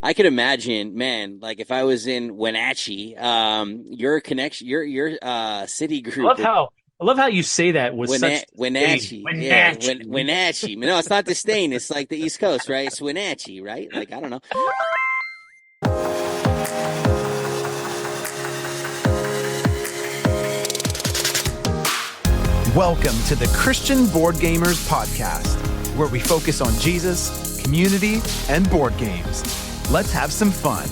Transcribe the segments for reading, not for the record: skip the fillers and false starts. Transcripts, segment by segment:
I could imagine, man, like if I was in Wenatchee, your connection, your city I group love would how I love how you say that with such disdain. Wenatchee, yeah, Wenatchee. Wenatchee. No, it's not disdain. It's like the East Coast, right? It's Wenatchee, right? Like I don't know. Welcome to the Christian Board Gamers Podcast, where we focus on Jesus, community, and board games. Let's have some fun.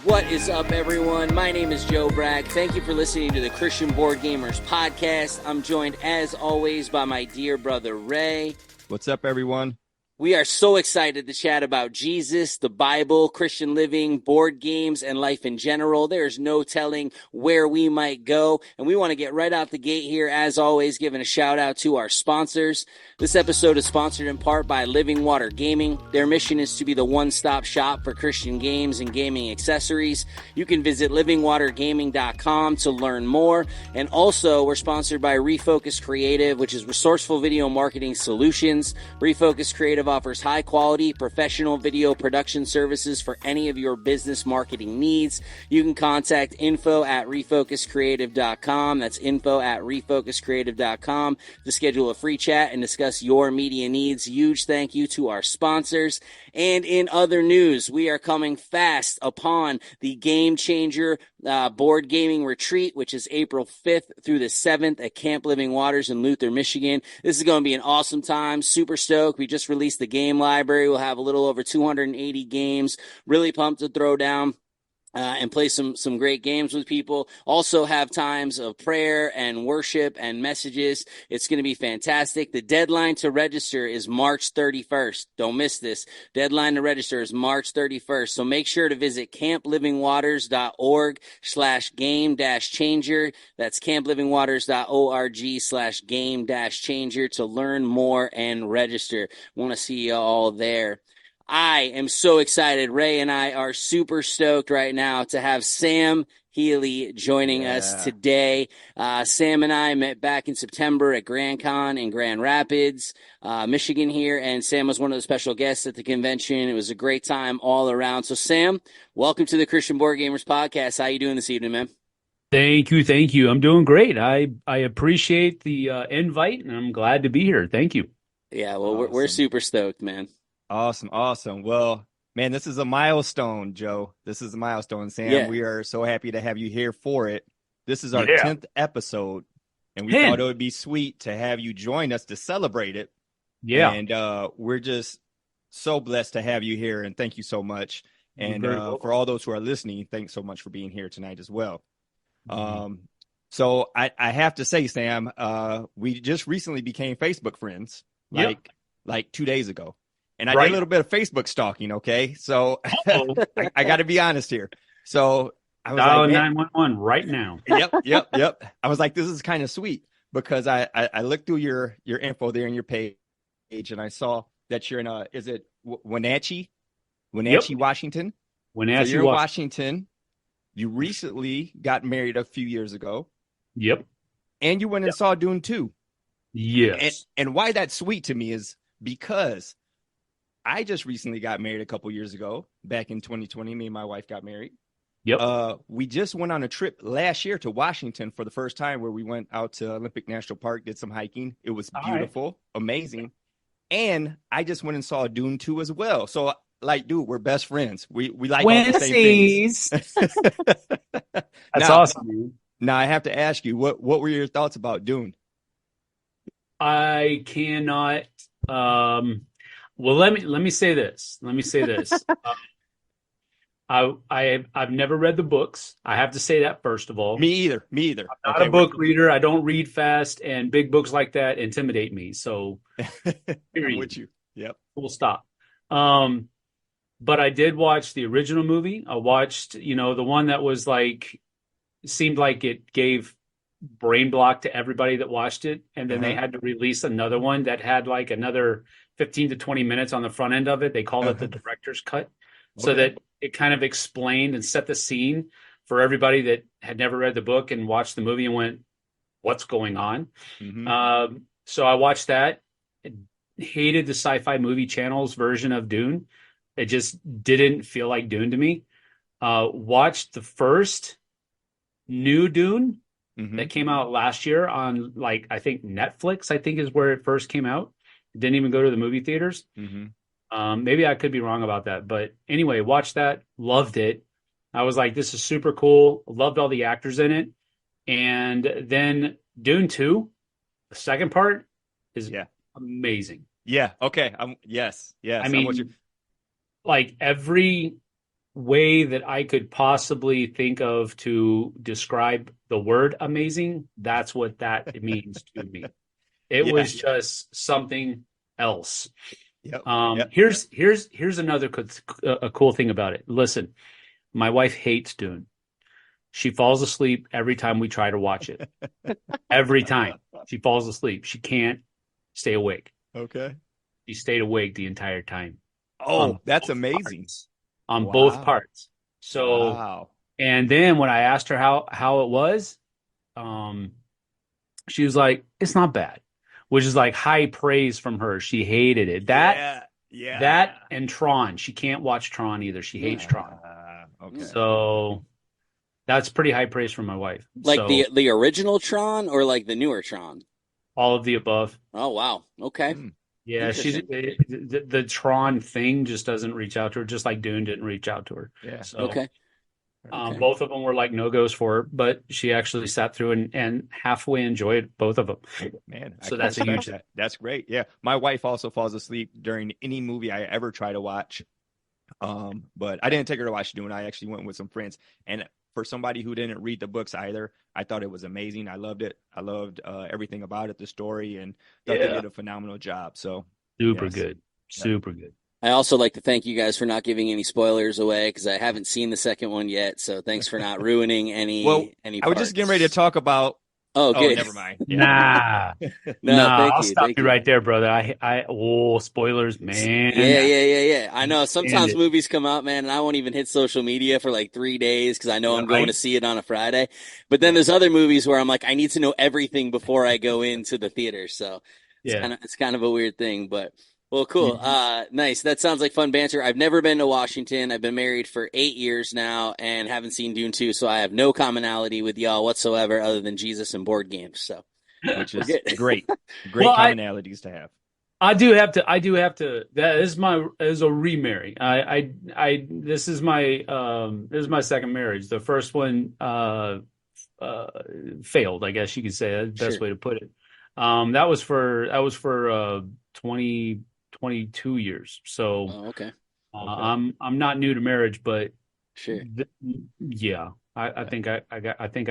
What is up, everyone? My name is Joe Bragg. Thank you for listening to the Christian Board Gamers Podcast. I'm joined, as always, by my dear brother, Ray. What's up, everyone? We are so excited to chat about Jesus, the Bible, Christian living, board games, and life in general. There's no telling where we might go, and we want to get right out the gate here, as always, giving a shout out to our sponsors. This episode is sponsored in part by Living Water Gaming. Their mission is to be the one-stop shop for Christian games and gaming accessories. You can visit livingwatergaming.com to learn more. And also, we're sponsored by Refocus Creative, which is resourceful video marketing solutions. Refocus Creative offers high-quality, professional video production services for any of your business marketing needs. You can contact info@refocuscreative.com. That's info@refocuscreative.com to schedule a free chat and discuss your media needs. Huge thank you to our sponsors. And in other news, we are coming fast upon the Game Changer board gaming retreat, which is April 5th through the 7th at Camp Living Waters in Luther, Michigan. This is going to be an awesome time. Super stoked. We just released the game library. We'll have a little over 280 games. Really pumped to throw down and play some great games with people. Also have times of prayer and worship and messages. It's going to be fantastic. The deadline to register is March 31st. Don't miss this. Deadline to register is March 31st. So make sure to visit camplivingwaters.org/game-changer. That's camplivingwaters.org/game-changer to learn more and register. Want to see you all there. I am so excited. Ray and I are super stoked right now to have Sam Healey joining us today. Sam and I met back in September at Grand Con in Grand Rapids, Michigan here, and Sam was one of the special guests at the convention. It was a great time all around. So Sam, welcome to the Christian Board Gamers Podcast. How you doing this evening, man? Thank you, thank you. I'm doing great. I appreciate the invite, and I'm glad to be here. Thank you. Yeah, well, Awesome. we're super stoked, man. Awesome. Well, man, this is a milestone, Joe. This is a milestone, Sam. Yeah. We are so happy to have you here for it. This is our 10th episode, and we 10. thought it would be sweet to have you join us to celebrate it. Yeah. And we're just so blessed to have you here, and thank you so much. And for all those who are listening, thanks so much for being here tonight as well. So I have to say, Sam, we just recently became Facebook friends, like 2 days ago. And I did a little bit of Facebook stalking, okay? So I got to be honest here. So I was Dial like, 911 right now. Yep. I was like, this is kind of sweet because I looked through your info there in your page, and I saw that you're in is it Wenatchee, Washington? Wenatchee, so you're in Washington. You recently got married a few years ago. Yep. And you went and saw Dune 2. Yes. And why that's sweet to me is because I just recently got married a couple years ago. Back in 2020, me and my wife got married. Yep. We just went on a trip last year to Washington for the first time, where we went out to Olympic National Park, did some hiking. It was beautiful, amazing. And I just went and saw Dune 2 as well. So, like, dude, we're best friends. We like all the same things. That's awesome, man. Now, I have to ask you, what were your thoughts about Dune? I cannot. Well, let me say this. I've never read the books. I have to say that first of all. Me either. I'm not a book reader. I don't read fast, and big books like that intimidate me. So, I'm with you. Yep. Full stop. But I did watch the original movie. I watched, the one that was like, seemed like it gave brain block to everybody that watched it, and then they had to release another one that had like another 15 to 20 minutes on the front end of it. They called it the director's cut, so that it kind of explained and set the scene for everybody that had never read the book and watched the movie and went, what's going on? So I watched that. hated the Sci-Fi Movie Channel's version of Dune. It just didn't feel like Dune to me. Watched the first new Dune that came out last year on, like, I think Netflix, I think is where it first came out. It didn't even go to the movie theaters. Maybe I could be wrong about that. But anyway, watched that, loved it. I was like, this is super cool. Loved all the actors in it. And then Dune 2, the second part, is amazing. Yeah. Okay. Yes. I mean, like, every way that I could possibly think of to describe the word amazing, that's what that means to me. It was just something else. Here's another cool thing about it. Listen, my wife hates Dune. She falls asleep every time we try to watch it. Every time she falls asleep, she can't stay awake. Okay. She stayed awake the entire time. Oh, that's amazing. On both parts. So, and then when I asked her how it was, she was like, it's not bad, which is like high praise from her. She hated it. That and Tron. She can't watch Tron either. She hates Tron. Okay. So that's pretty high praise from my wife. Like, so, the original Tron or like the newer Tron? All of the above. Oh, wow. Okay. Yeah, the Tron thing just doesn't reach out to her, just like Dune didn't reach out to her. Yeah. So, okay. Both of them were like no-goes for her, but she actually sat through and halfway enjoyed both of them. Man, so that's a huge. That's great. Yeah, my wife also falls asleep during any movie I ever try to watch. But I didn't take her to watch Dune. I actually went with some friends, and for somebody who didn't read the books either, I thought it was amazing. I loved it. I loved everything about it, the story, and thought they did a phenomenal job. So super good. I also like to thank you guys for not giving any spoilers away, because I haven't seen the second one yet. So thanks for not ruining any. Any I was just getting ready to talk about. Oh, good. Never mind. Yeah. I'll stop you right there, brother. Spoilers, man. Yeah. I know sometimes movies come out, man, and I won't even hit social media for like 3 days because I know I'm going to see it on a Friday. But then there's other movies where I'm like, I need to know everything before I go into the theater. So it's kind of a weird thing, but. Well, cool. Nice. That sounds like fun banter. I've never been to Washington. I've been married for 8 years now and haven't seen Dune 2, so I have no commonality with y'all whatsoever other than Jesus and board games. So, which is great. Great commonalities to have. I do have to. That is a remarry. This is my second marriage. The first one failed, I guess you could say. That's the best way to put it. That was for 22 years. So okay. I'm not new to marriage, but sure. I think I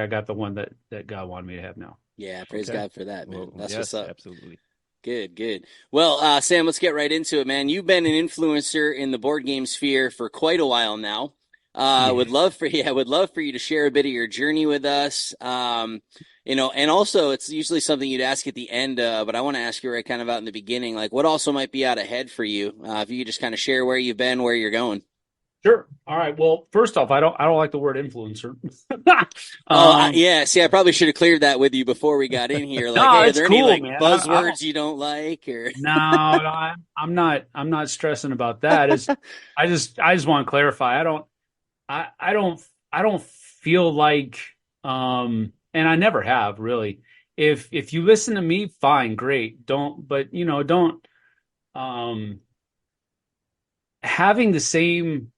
got the one that God wanted me to have now. Yeah, praise God for that, man. Well, that's what's up. Absolutely. Good. Well, Sam, let's get right into it, man. You've been an influencer in the board game sphere for quite a while now. Would love for you to share a bit of your journey with us. And also it's usually something you'd ask at the end, but I want to ask you right kind of out in the beginning, like what also might be out ahead for you. If you could just kind of share where you've been, where you're going. Sure. All right. Well, first off, I don't like the word influencer. See, I probably should have cleared that with you before we got in here. Like, hey, are there any buzzwords you don't like, or? No, I'm not stressing about that. I just want to clarify. I don't feel like, and I never have really. If you listen to me, fine, great. Don't having the same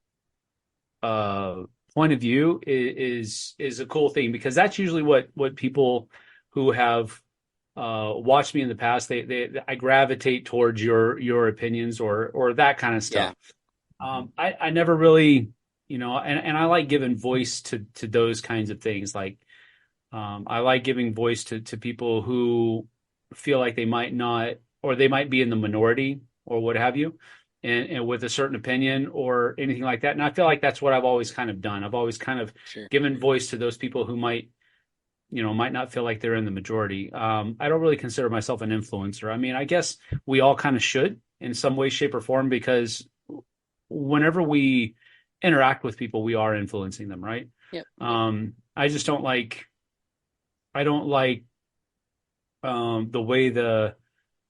point of view is a cool thing, because that's usually what people who have watched me in the past, I gravitate towards your opinions or that kind of stuff. Yeah. I never really, and I like giving voice to those kinds of things. Like I like giving voice to people who feel like they might not, or they might be in the minority or what have you. And with a certain opinion or anything like that. And I feel like that's what I've always kind of done. I've always kind of given voice to those people who might not feel like they're in the majority. I don't really consider myself an influencer. I mean, I guess we all kind of should in some way, shape, or form, because whenever we interact with people, we are influencing them, right? Yep. I just don't like, the way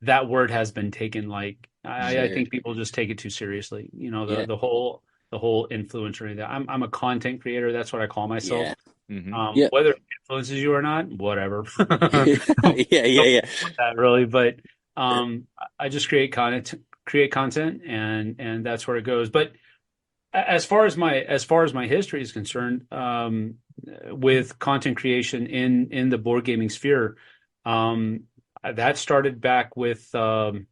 that word has been taken like Sure. I think people just take it too seriously. You know, Yeah. the whole influencer. I'm a content creator. That's what I call myself. Yeah. Mm-hmm. Whether it influences you or not, whatever. Yeah. That really, but I just create content, and that's where it goes. But as far as my history is concerned, with content creation in the board gaming sphere, that started back with Tom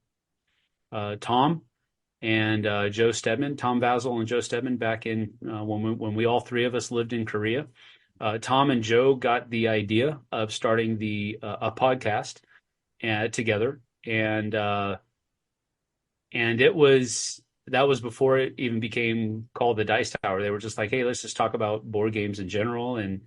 and Joe Stedman, Tom Vazel and Joe Stedman, back in when we all three of us lived in Korea. Tom and Joe got the idea of starting a podcast together, and that was before it even became called the Dice Tower. They were just like, hey, let's just talk about board games in general. And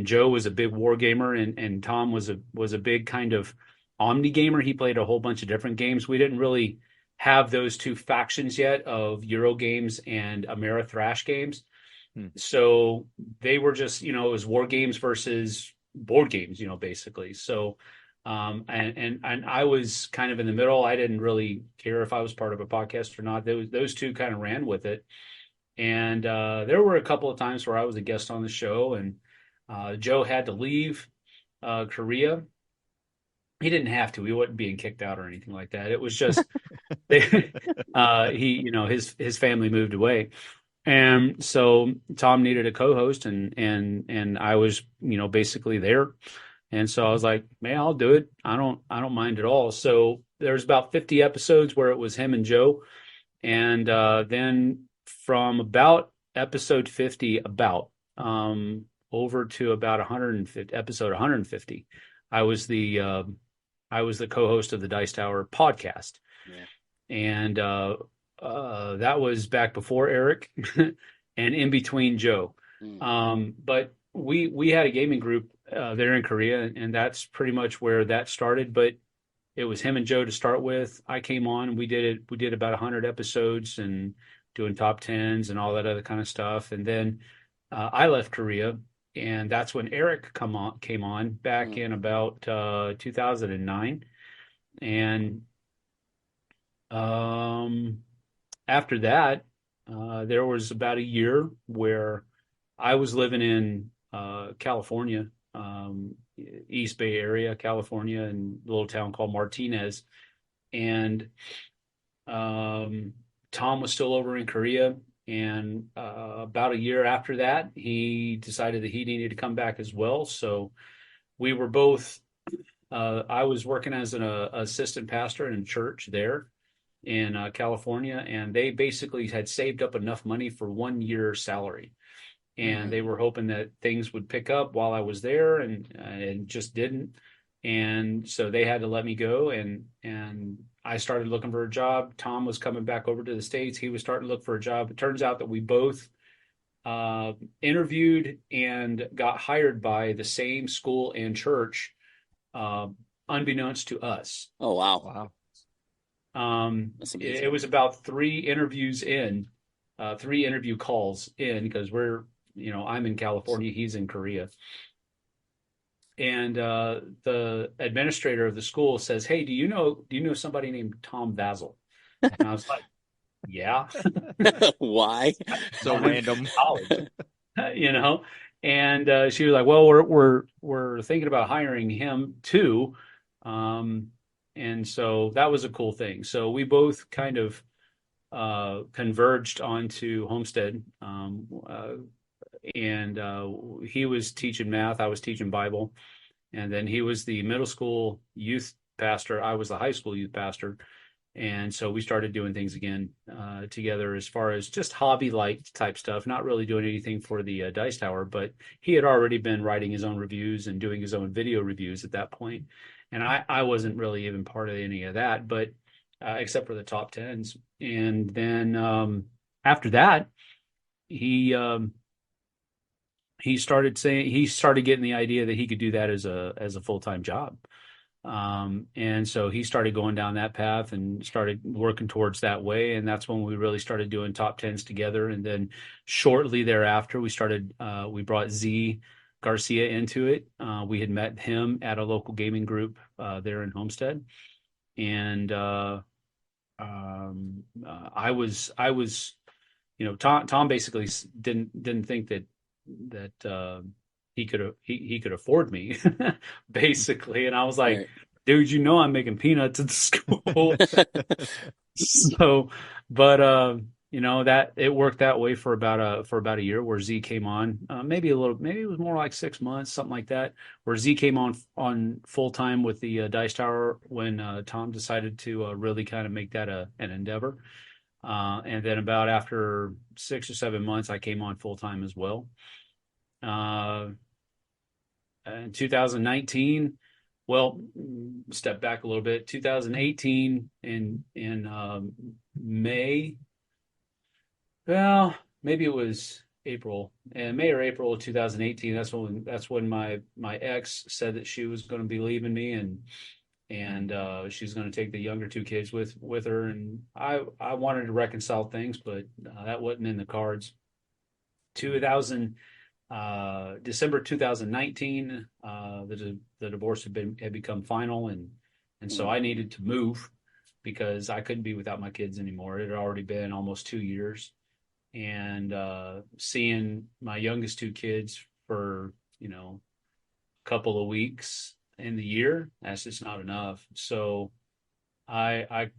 Joe was a big war gamer, and Tom was a big kind of omni gamer. He played a whole bunch of different games. We didn't really have those two factions yet of Euro games and Ameritrash games. So they were just, it was war games versus board games, basically. So and I was kind of in the middle. I didn't really care if I was part of a podcast or not. Those two kind of ran with it. And there were a couple of times where I was a guest on the show, and Joe had to leave Korea. He didn't have to. He wasn't being kicked out or anything like that. It was just his family moved away. And so Tom needed a co-host, and I was, basically there. And so I was like, man, I'll do it. I don't mind at all. So there's about 50 episodes where it was him and Joe. And then from about episode 50, over to about 150, episode 150, I was the co-host of the Dice Tower podcast. Yeah. And that was back before Eric and in between Joe. But we had a gaming group there in Korea, and that's pretty much where that started. But it was him and Joe to start with. I came on, and we did about 100 episodes and doing top tens and all that other kind of stuff. And then I left Korea, and that's when Eric came on back in about 2009. And after that, there was about a year where I was living in California, East Bay area, California, in a little town called Martinez. And Tom was still over in Korea. And about a year after that, he decided that he needed to come back as well. So we were both, I was working as an assistant pastor in a church there in California, and they basically had saved up enough money for 1 year's salary. And they were hoping that things would pick up while I was there, and just didn't. And so they had to let me go, and I started looking for a job. Tom was coming back over to the States. He was starting to look for a job. It turns out that we both interviewed and got hired by the same school and church, unbeknownst to us. Oh, wow. It was about 3 interviews in, 3 interview calls in, because I'm in California, he's in Korea. And the administrator of the school says, hey, do you know somebody named Tom Vazel? And I was like, yeah. Why? So random. College, And she was like, well, we're thinking about hiring him too. And so that was a cool thing. So we both kind of converged onto Homestead. And he was teaching math, I was teaching Bible, and then he was the middle school youth pastor, I was the high school youth pastor. And so we started doing things again together, as far as just hobby-like type stuff, not really doing anything for the Dice Tower, but he had already been writing his own reviews and doing his own video reviews at that point. And I wasn't really even part of any of that, but except for the top tens. And then after that, he started getting the idea that he could do that as a full-time job. And so he started going down that path and started working towards that way. And that's when we really started doing top tens together. And then shortly thereafter, we brought Z Garcia into it. We had met him at a local gaming group there in Homestead. and I was, Tom basically didn't think that he could afford me, basically, and I was like, Right. dude, I'm making peanuts at the school. So, but that it worked that way for about a year, where Z came on, maybe it was more like 6 months, something like that, where Z came on full time with the Dice Tower when Tom decided to really kind of make that an endeavor. And then about after 6 or 7 months, I came on full time as well. In 2019, well, step back a little bit. 2018 in May. Well, maybe it was April, and May or April of 2018. That's when my ex said that she was going to be leaving me, and she's going to take the younger two kids with her. And I wanted to reconcile things, but that wasn't in the cards. December 2019, the divorce had become final, and so I needed to move because I couldn't be without my kids anymore. It had already been almost 2 years, and seeing my youngest two kids for a couple of weeks in the year, that's just not enough. So I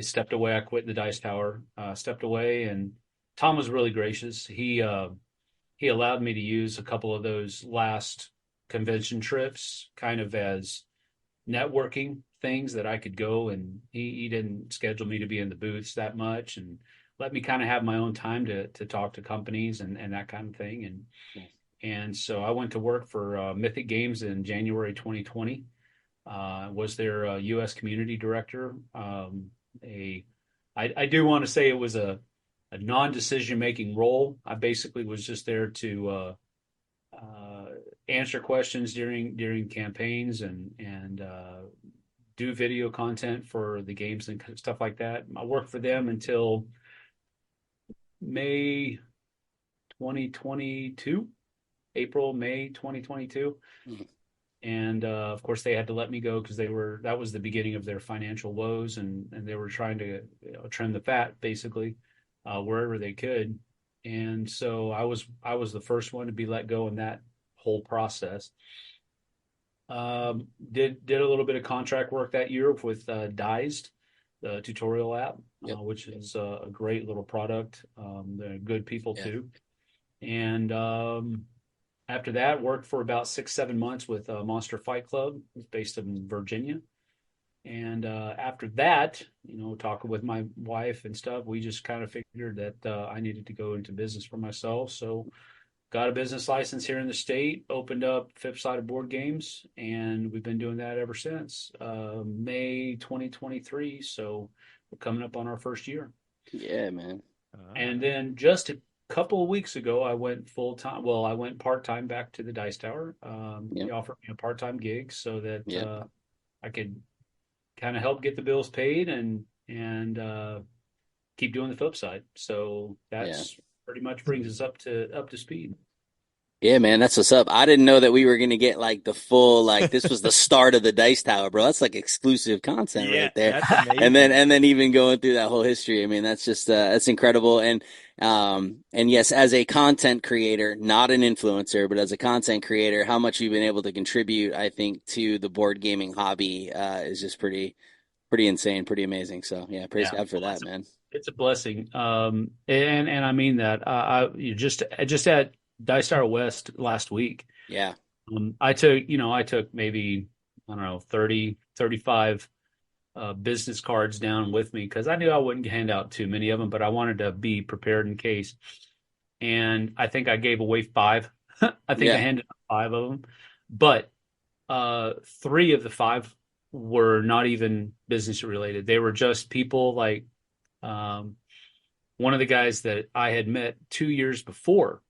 stepped away. I quit the Dice Tower, stepped away, and Tom was really gracious. He allowed me to use a couple of those last convention trips kind of as networking things that I could go, and he didn't schedule me to be in the booths that much, and let me kind of have my own time to talk to companies and that kind of thing. And so I went to work for Mythic Games in January 2020. Was their U.S. community director. I do want to say it was a non-decision making role. I basically was just there to answer questions during campaigns and do video content for the games and stuff like that. I worked for them until May 2022, May 2022. Mm-hmm. And of course, they had to let me go because that was the beginning of their financial woes, and they were trying to trim the fat basically wherever they could. And so I was the first one to be let go in that whole process. Did a little bit of contract work that year with Dized, the tutorial app, yep. Which is a great little product. They're good people too. And after that, worked for about 6-7 months with Monster Fight Club. It's based in Virginia. And after that, talking with my wife and stuff, we just kind of figured that I needed to go into business for myself. So got a business license here in the state, opened up Flipside Board Games, and we've been doing that ever since May 2023. So we're coming up on our first year. Yeah, man. And then just a couple of weeks ago, I went full-time. Well, I went part-time back to the Dice Tower. They offered me a part-time gig so that I could kind of help get the bills paid and keep doing the flip side. So that's pretty much brings us up to speed. Yeah, man, that's what's up. I didn't know that we were going to get like the full, this was the start of the Dice Tower, bro. That's like exclusive content right there. That's amazing. And then even going through that whole history. I mean, that's just, that's incredible. And yes, as a content creator, not an influencer, but as a content creator, how much you've been able to contribute, I think, to the board gaming hobby, is just pretty insane, pretty amazing. So yeah, praise God for that, man. It's a blessing. And I mean that, you just at Dice Tower West last week. Yeah. I took maybe, I don't know, 30, 35 business cards down with me because I knew I wouldn't hand out too many of them, but I wanted to be prepared in case. And I think I gave away 5. I handed out 5 of them, but 3 of the 5 were not even business related. They were just people like one of the guys that I had met 2 years before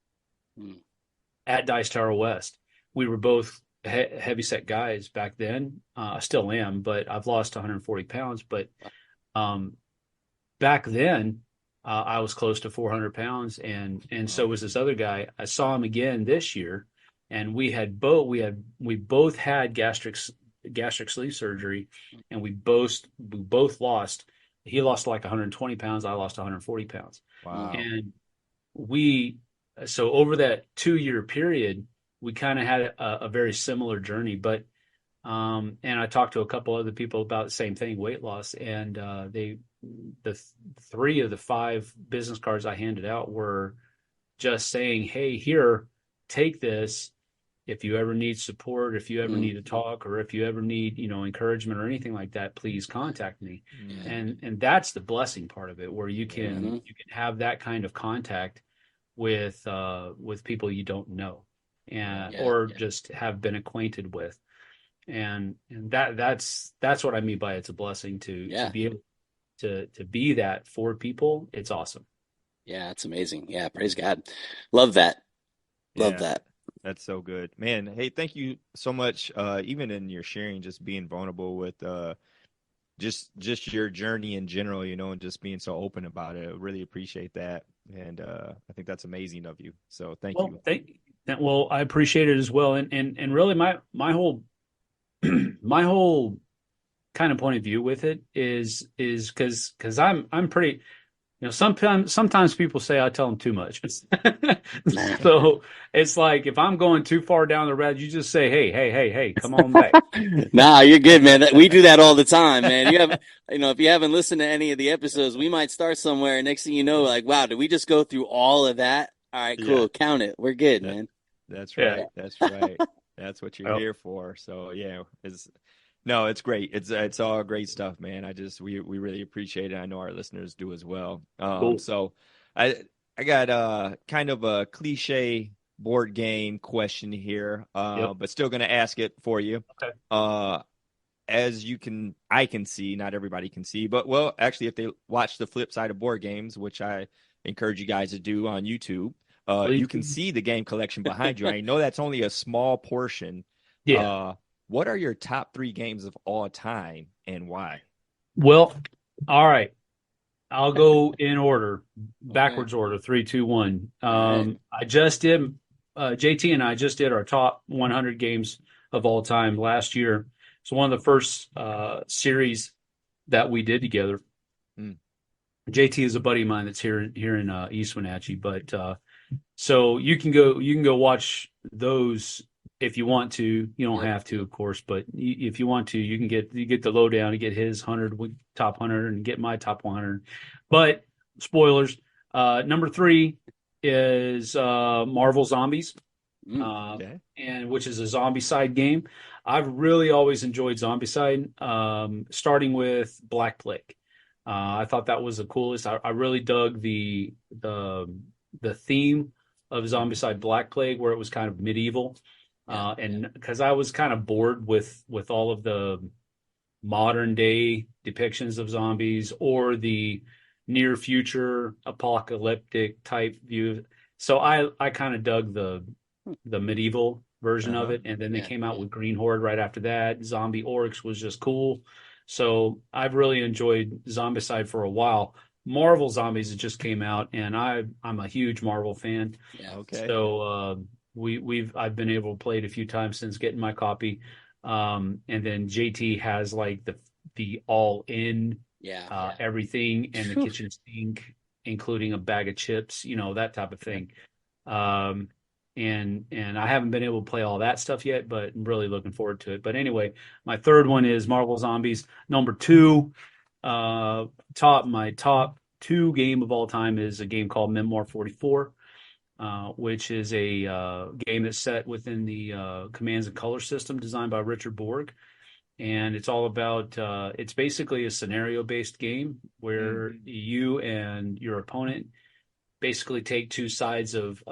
at Dice Tower West. We were both heavyset guys back then. I still am, but I've lost 140 pounds. But back then, I was close to 400 pounds, and so was this other guy. I saw him again this year, and we both had gastric gastric sleeve surgery, and we both lost. He lost like 120 pounds. I lost 140 pounds. Wow. And so over that 2-year period, we kind of had a very similar journey. But and I talked to a couple other people about the same thing, weight loss, and the 3 of the 5 business cards I handed out were just saying, "Hey, here, take this. If you ever need support, if you ever need to talk, or if you ever need, encouragement or anything like that, please contact me." And that's the blessing part of it, where you can have that kind of contact with people you don't know, or just have been acquainted with, and that's what I mean by it's a blessing to be able to be that for people. It's awesome. Yeah, it's amazing. Yeah, praise God. Love that. Love that. That's so good, man. Hey, thank you so much. Even in your sharing, just being vulnerable with just your journey in general, and just being so open about it. I really appreciate that, and I think that's amazing of you. So thank you. Well, I appreciate it as well, and really my whole my whole kind of point of view with it is because I'm pretty. Sometimes people say I tell them too much. So it's like, if I'm going too far down the road, you just say, hey, come on back. Nah, you're good, man. We do that all the time, man. If you haven't listened to any of the episodes, we might start somewhere. And next thing you know, like, wow, did we just go through all of that? All right, cool. Yeah. Count it. We're good, man. That's right. Yeah. That's right. That's what you're here for. So yeah, no, it's great. It's all great stuff, man. We really appreciate it. I know our listeners do as well. Cool. So I got kind of a cliche board game question here, but still going to ask it for you. Okay. As I can see, not everybody can see, but actually, if they watch the flip side of board games, which I encourage you guys to do on YouTube, you can see the game collection behind you. I know that's only a small portion. Yeah. What are your top 3 games of all time and why? Well, all right. I'll go in order, backwards order, 3, 2, 1. I just did, JT and I just did our top 100 games of all time last year. It's one of the first series that we did together. JT is a buddy of mine that's here in East Wenatchee, but so you can go watch those. If you want to. You don't have to, of course, but if you want to, you get the lowdown and get his top 100 and get my top 100. But spoilers, number 3 is Marvel Zombies, and which is a Zombicide game. I've really always enjoyed Zombicide, starting with Black Plague. I thought that was the coolest. I really dug the theme of Zombicide Black Plague, where it was kind of medieval. And because I was kind of bored with all of the modern day depictions of zombies or the near future apocalyptic type view. So I kind of dug the medieval version of it. And then they came out with Green Horde right after that. Zombie Orcs was just cool. So I've really enjoyed Zombicide for a while. Marvel Zombies just came out, and I'm a huge Marvel fan. Yeah. Okay. So I've been able to play it a few times since getting my copy. And then JT has like the all in everything, and the kitchen sink, including a bag of chips, that type of thing. And I haven't been able to play all that stuff yet, but I'm really looking forward to it. But anyway, my third one is Marvel Zombies. Number 2, my top 2 game of all time is a game called Memoir 44. Which is a game that's set within the Commands and Color system designed by Richard Borg. And it's all about, it's basically a scenario-based game where you and your opponent basically take 2 sides of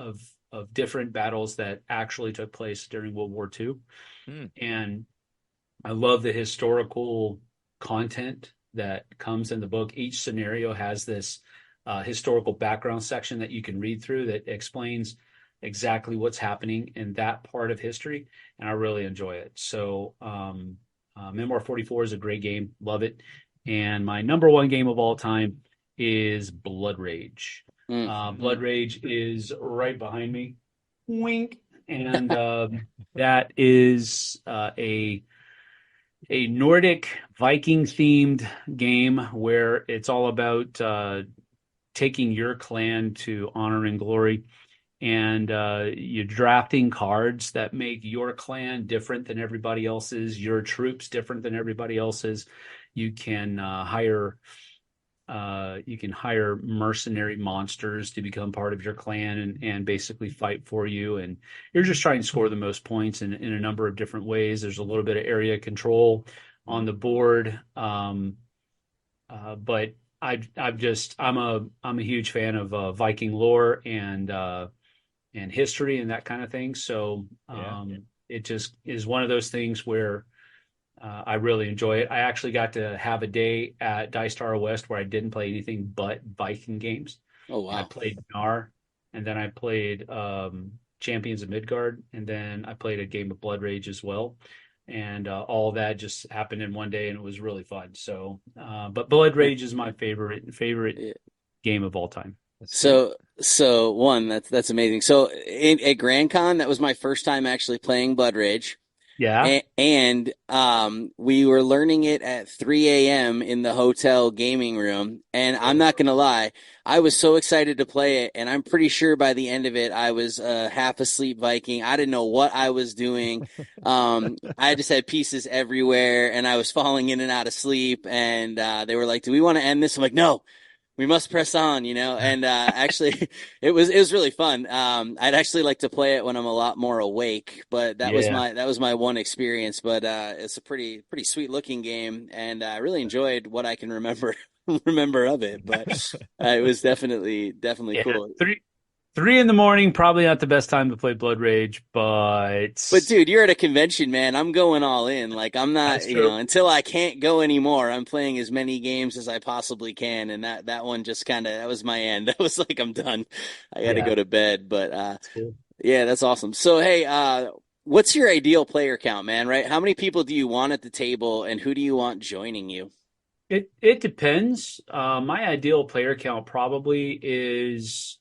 different battles that actually took place during World War II. And I love the historical content that comes in the book. Each scenario has this historical background section that you can read through that explains exactly what's happening in that part of history, and I really enjoy it. So Memoir 44 is a great game. Love it. And my number 1 game of all time is Blood Rage. Blood Rage is right behind me. Wink. And that is a Nordic Viking themed game where it's all about taking your clan to honor and glory. And you're drafting cards that make your clan different than everybody else's, your troops different than everybody else's. You can hire mercenary monsters to become part of your clan and basically fight for you. And you're just trying to score the most points in a number of different ways. There's a little bit of area control on the board. But I'm a huge fan of Viking lore and history and that kind of thing. So it just is one of those things where I really enjoy it. I actually got to have a day at Dice Tower West where I didn't play anything but Viking games. Oh, wow. I played Gnar, and then I played Champions of Midgard, and then I played a game of Blood Rage as well. And all of that just happened in one day, and it was really fun. So, but Blood Rage is my favorite game of all time. So that's amazing. So at Grand Con, that was my first time actually playing Blood Rage. Yeah. And we were learning it at 3 a.m. in the hotel gaming room. And I'm not going to lie, I was so excited to play it. And I'm pretty sure by the end of it, I was half asleep Viking. I didn't know what I was doing. I just had pieces everywhere and I was falling in and out of sleep. And they were like, do we want to end this? I'm like, no. We must press on, and actually it was really fun. I'd actually like to play it when I'm a lot more awake, but that was my one experience, but it's a pretty sweet looking game, and I really enjoyed what I can remember of it, but it was definitely cool. 3 a.m, probably not the best time to play Blood Rage, but dude, you're at a convention, man. I'm going all in. Like I'm not, until I can't go anymore. I'm playing as many games as I possibly can, and that one just that was my end. That was like I'm done. I got to go to bed. But that's cool. Yeah, that's awesome. So hey, what's your ideal player count, man? Right? How many people do you want at the table, and who do you want joining you? It depends. My ideal player count probably is,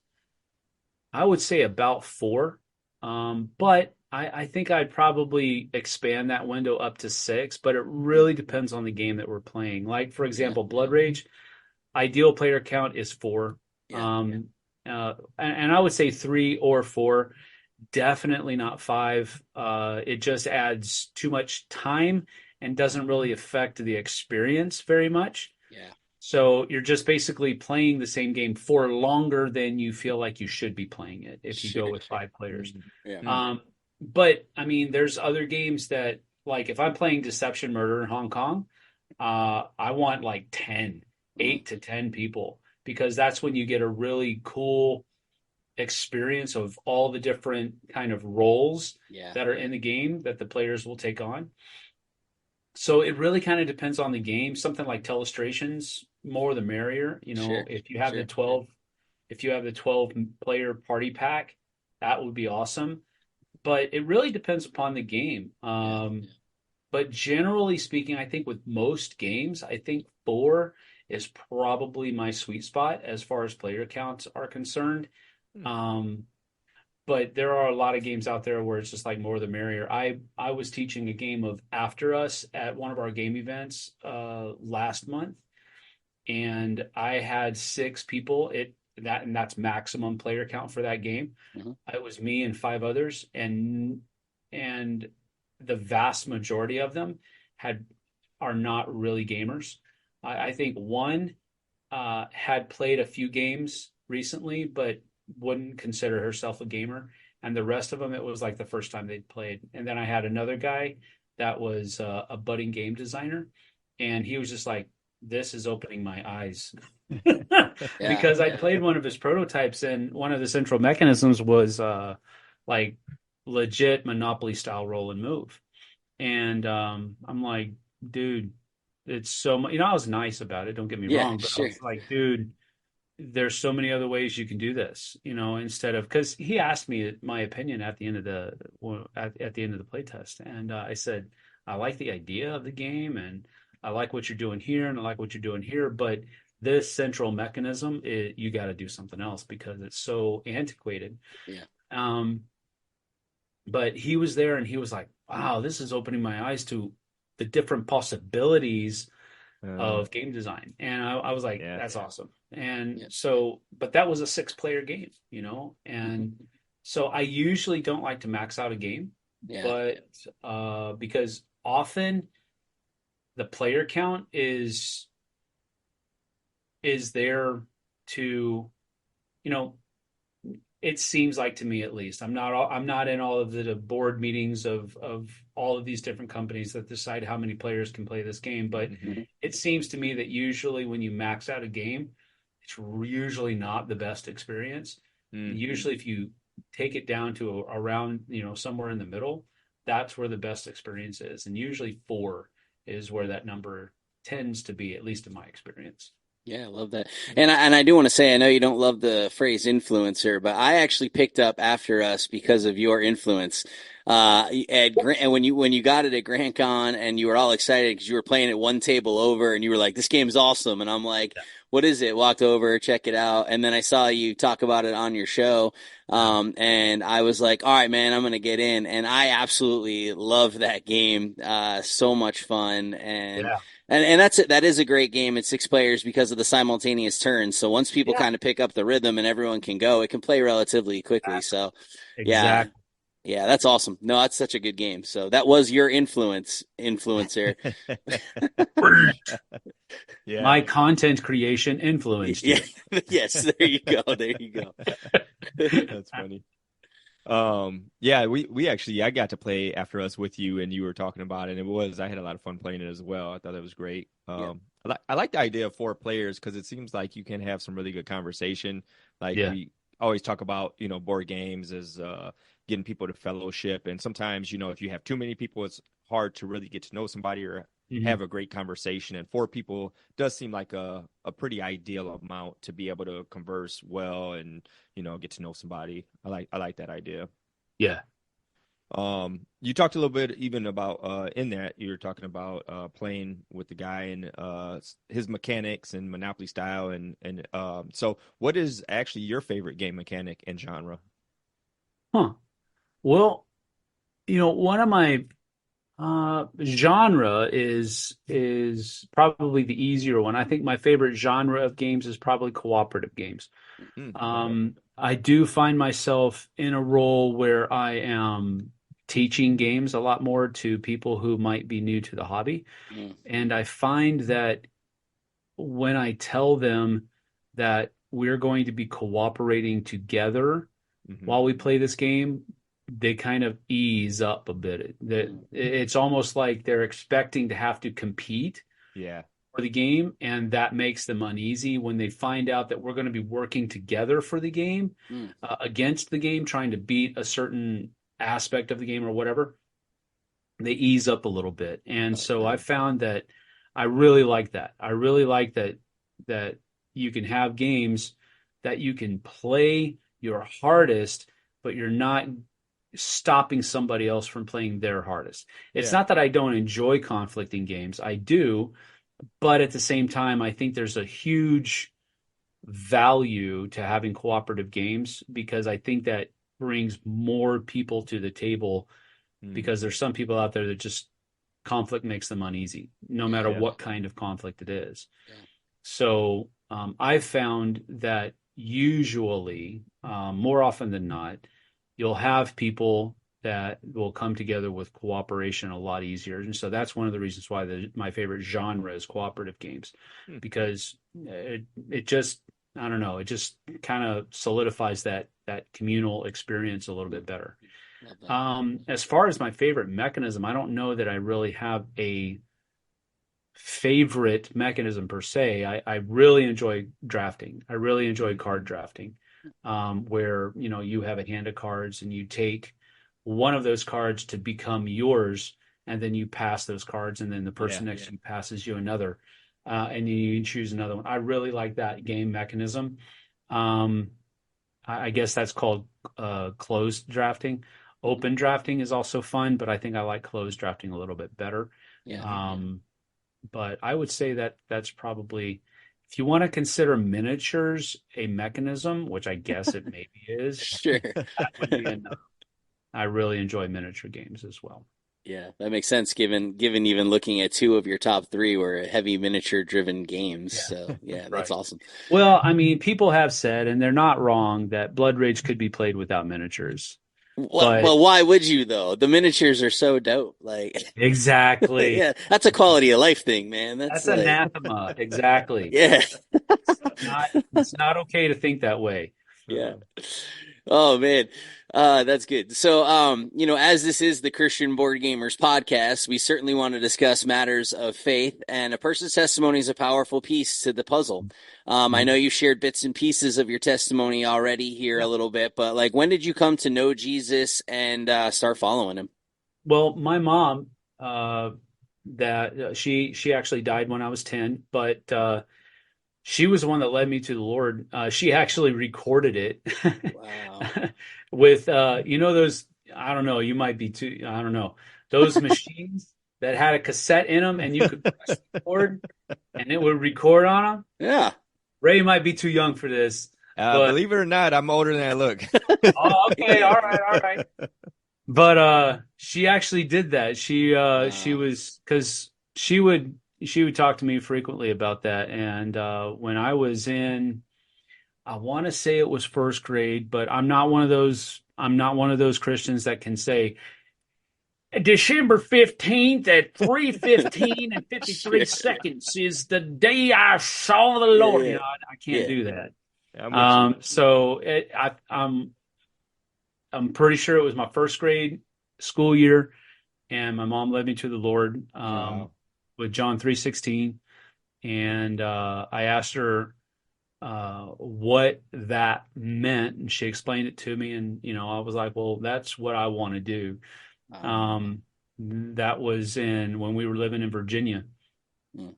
I would say, about 4. But I think I'd probably expand that window up to 6, but it really depends on the game that we're playing. Like, for example, Blood Rage, ideal player count is 4. And I would say 3 or 4, definitely not 5. It just adds too much time and doesn't really affect the experience very much. Yeah. So you're just basically playing the same game for longer than you feel like you should be playing it if you go with 5 players. Yeah. But I mean, there's other games that, like, if I'm playing Deception Murder in Hong Kong, I want like 8 to 10 people, because that's when you get a really cool experience of all the different kind of roles that are in the game that the players will take on. So it really kind of depends on the game. Something like Telestrations, more the merrier. If you have the 12 player party pack, that would be awesome. But it really depends upon the game. But generally speaking, I think with most games, I think 4 is probably my sweet spot as far as player counts are concerned. But there are a lot of games out there where it's just like more the merrier. I was teaching a game of After Us at one of our game events last month, and I had 6 people. That's maximum player count for that game. It was me and 5 others, and the vast majority of them are not really gamers. I think one had played a few games recently, but wouldn't consider herself a gamer, and the rest of them, it was like the first time they'd played. And then I had another guy that was a budding game designer, and he was just like, this is opening my eyes. Because I played one of his prototypes, and one of the central mechanisms was like legit Monopoly style roll and move. And I'm like, dude, it's so much, I was nice about it, don't get me wrong, but I was like, dude, there's so many other ways you can do this, instead of, because he asked me my opinion at the end of the playtest, and I said, I like the idea of the game, and I like what you're doing here, and I like what you're doing here, but this central mechanism, you got to do something else because it's so antiquated. But he was there, and he was like, wow, this is opening my eyes to the different possibilities of game design. And I was like, Yeah. that's awesome. And Yeah. so, but that was a 6-player game, you know? And so I usually don't like to max out a game, Yeah. but because often the player count is there to, you know, it seems like, to me at least, I'm not in all of the board meetings of all of these different companies that decide how many players can play this game, but it seems to me that usually when you max out a game, it's usually not the best experience. Usually if you take it down to around, you know, somewhere in the middle, that's where the best experience is. And usually 4 is where that number tends to be, at least in my experience. Yeah, I love that. And I do want to say, I know you don't love the phrase influencer, but I actually picked up after us because of your influence. And when you got it at Grand Con and you were all excited because you were playing it one table over and you were like, this game's awesome. And I'm like, what is it? Walked over, check it out. And then I saw you talk about it on your show. And I was like, all right, man, I'm going to get in. And I absolutely love that game. So much fun. And that's it. That is a great game at 6 players because of the simultaneous turns. So once people kind of pick up the rhythm and everyone can go, it can play relatively quickly. So Exactly. yeah, that's awesome. No, that's such a good game. So that was your influencer. Yeah. My content creation influenced you. Yeah. Yes, there you go. There you go. That's funny. Yeah, we actually, I got to play after us with you and you were talking about it. And I had a lot of fun playing it as well. I thought it was great. I like the idea of 4 players because it seems like you can have some really good conversation. Like we always talk about, you know, board games as getting people to fellowship. And sometimes, you know, if you have too many people, it's hard to really get to know somebody or have a great conversation. And 4 people does seem like a pretty ideal amount to be able to converse well and, you know, get to know somebody. I like that idea. Yeah. You talked a little bit even about in that you were talking about playing with the guy and his mechanics and Monopoly style and so what is actually your favorite game mechanic and genre? Well, you know, one of my genre is probably the easier one. I think my favorite genre of games is probably cooperative games. I do find myself in a role where I am teaching games a lot more to people who might be new to the hobby. And I find that when I tell them that we're going to be cooperating together while we play this game, they kind of ease up a bit. It's almost like they're expecting to have to compete for the game, and that makes them uneasy when they find out that we're going to be working together for the game, against the game, trying to beat a certain aspect of the game or whatever. They ease up a little bit. And so I found that I really like that. I really like that you can have games that you can play your hardest, but you're not stopping somebody else from playing their hardest. It's not that I don't enjoy conflicting games. I do, but at the same time, I think there's a huge value to having cooperative games because I think that brings more people to the table because there's some people out there that just conflict makes them uneasy, no matter what kind of conflict it is. So I've found that usually, more often than not, you'll have people that will come together with cooperation a lot easier. And so that's one of the reasons why my favorite genre is cooperative games, because it just, I don't know, it just kind of solidifies that communal experience a little bit better. As far as my favorite mechanism, I don't know that I really have a favorite mechanism per se. I really enjoy drafting. I really enjoy card drafting, where, you know, you have a hand of cards and you take one of those cards to become yours, and then you pass those cards, and then the person next to you passes you another, and you choose another one. I really like that game mechanism. I guess that's called closed drafting. Open drafting is also fun, but I think I like closed drafting a little bit better. But I would say that that's probably, if you want to consider miniatures a mechanism, which I guess it maybe is, Sure. that would be enough. I really enjoy miniature games as well. Yeah, that makes sense given even looking at two of your top three were heavy miniature driven games. Yeah. So yeah, that's Right. awesome. Well, I mean, people have said, and they're not wrong, that Blood Rage could be played without miniatures. But Well, why would you though? The miniatures are so dope. Like, exactly, yeah, that's a quality of life thing, man. That's that's like, anathema. Exactly. yeah, It's not okay to think that way. yeah. Oh man, that's good. So, as this is the Christian Board Gamers podcast, we certainly want to discuss matters of faith, and a person's testimony is a powerful piece to the puzzle. I know you shared bits and pieces of your testimony already here a Yeah. little bit, but like, when did you come to know Jesus and start following him? Well, my mom, that she actually died when I was 10, but she was the one that led me to the Lord. She actually recorded it Wow. with those, I don't know, you might be too, I don't know, those machines that had a cassette in them and you could press record and it would record on them. Yeah. Ray might be too young for this, but Believe it or not, I'm older than I look. oh, okay, all right. But she actually did that. She Wow. was because she would talk to me frequently about that. And when I was in, I want to say it was first grade, but I'm not one of those. I'm not one of those Christians that can say December 15th at 3:15 and 53 Sure. seconds is the day I saw the Yeah, Lord. yeah, I can't yeah. do that. I'm with you. So I'm pretty sure it was my first grade school year, and my mom led me to the Lord Wow. with John 3:16, and I asked her what that meant, and she explained it to me, and I was like, well, that's what I want to do. Wow. That was when we were living in Virginia, Mm.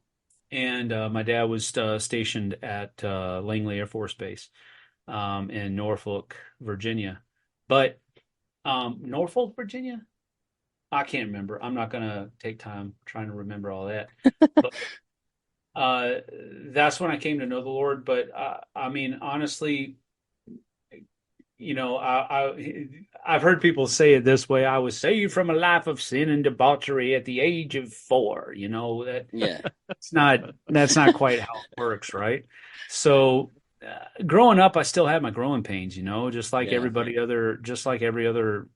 and my dad was stationed at Langley Air Force Base in Norfolk, Virginia, but Norfolk, Virginia. I can't remember. I'm not gonna take time trying to remember all that. But that's when I came to know the Lord. But I mean, honestly, I've heard people say it this way. I was saved from a life of sin and debauchery at the age of 4. Yeah. That's not quite how it works, right? So growing up, I still had my growing pains, Yeah. just like every other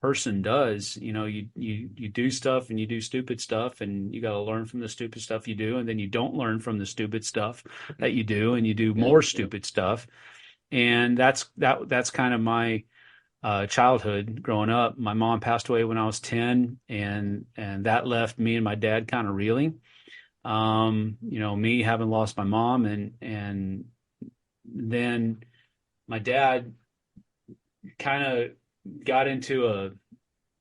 person does. You do stuff and you do stupid stuff, and you got to learn from the stupid stuff you do, and then you don't learn from the stupid stuff that you do, and you do Yeah. more stupid stuff. And that's kind of my childhood growing up. My mom passed away when I was 10, and that left me and my dad kind of reeling. Me having lost my mom, and then my dad kind of got into a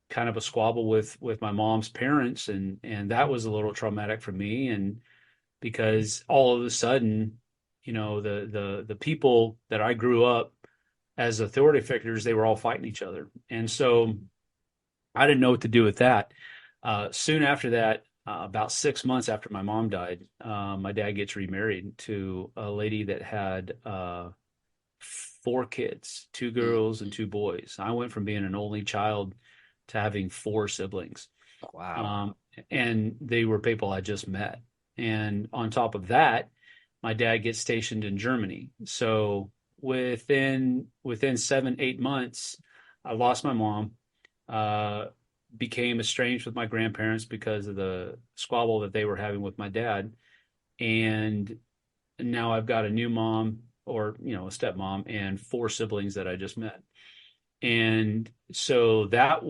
kind of a squabble with my mom's parents, and that was a little traumatic for me. And because all of a sudden, the people that I grew up as authority figures, they were all fighting each other, and so I didn't know what to do with that. Soon after that, about 6 months after my mom died, my dad gets remarried to a lady that had 4 kids, 2 girls and 2 boys. I went from being an only child to having 4 siblings. Wow. And they were people I just met. And on top of that, my dad gets stationed in Germany. So within 7, 8 months, I lost my mom, became estranged with my grandparents because of the squabble that they were having with my dad. And now I've got a new mom, or a stepmom, and 4 siblings that I just met. And so that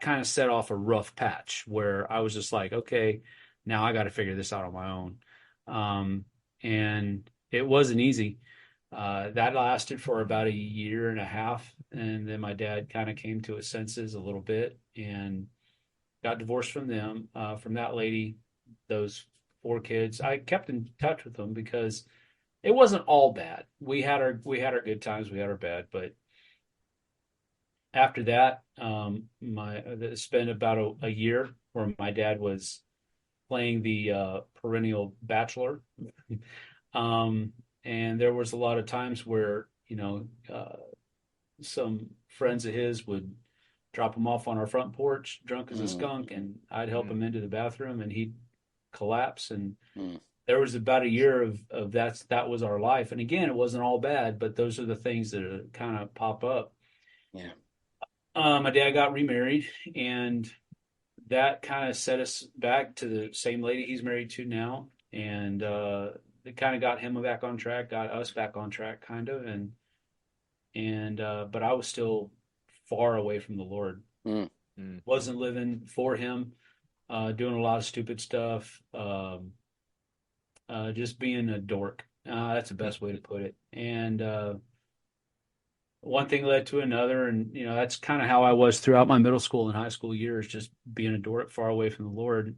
kind of set off a rough patch where I was just like, okay, now I got to figure this out on my own. And it wasn't easy. That lasted for about a year and a half, and then my dad kind of came to his senses a little bit and got divorced from them, from that lady. Those 4 kids, I kept in touch with them because it wasn't all bad. We had our good times, we had our bad, but after that, spent about a year where my dad was playing the perennial bachelor. And there was a lot of times where some friends of his would drop him off on our front porch, drunk as a skunk, and I'd help him into the bathroom, and he'd collapse. And there was about a year of that was our life. And again, it wasn't all bad, but those are the things that kind of pop up. Yeah. My dad got remarried, and that kind of set us back to the same lady he's married to now. And it kind of got him back on track, got us back on track, kind of. But I was still far away from the Lord. Wasn't living for him, doing a lot of stupid stuff, just being a dork. That's the best way to put it. And one thing led to another, and that's kind of how I was throughout my middle school and high school years, just being a dork, far away from the Lord.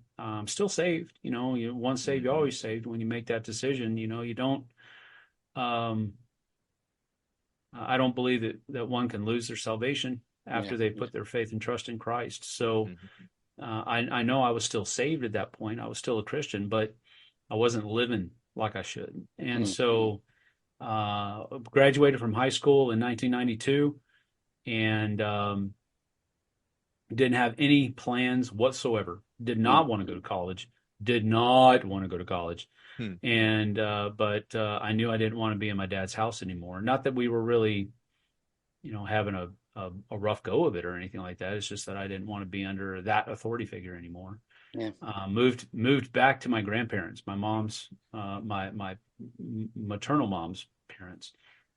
Still saved, you once saved, you always saved. When you make that decision, you don't. I don't believe that one can lose their salvation after they put their faith and trust in Christ. So I know I was still saved at that point. I was still a Christian, but I wasn't living like I should. And so graduated from high school in 1992, and didn't have any plans whatsoever. Did not want to go to college. And but I knew I didn't want to be in my dad's house anymore. Not that we were really, having a rough go of it or anything like that. It's just that I didn't want to be under that authority figure anymore. Yeah. Moved back to my grandparents, my mom's, my maternal mom's parents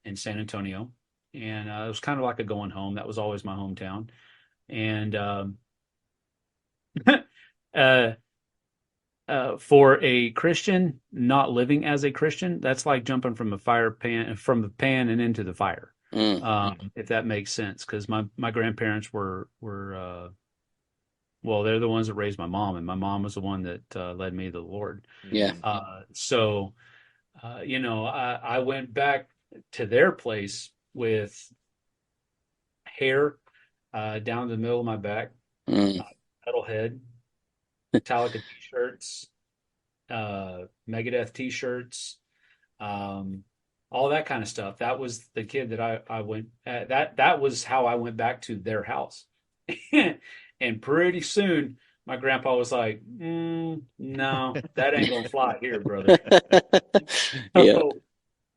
in San Antonio, and it was kind of like a going home. That was always my hometown, and for a Christian not living as a Christian, that's like jumping from the pan and into the fire. If that makes sense, because my grandparents were well, they're the ones that raised my mom, and my mom was the one that led me to the Lord. Yeah. So I went back to their place with hair down the middle of my back, metalhead, Metallica t-shirts, Megadeth t-shirts, all that kind of stuff. That was the kid that I went that was how I went back to their house. And pretty soon my grandpa was like, no, that ain't gonna fly here, brother. So,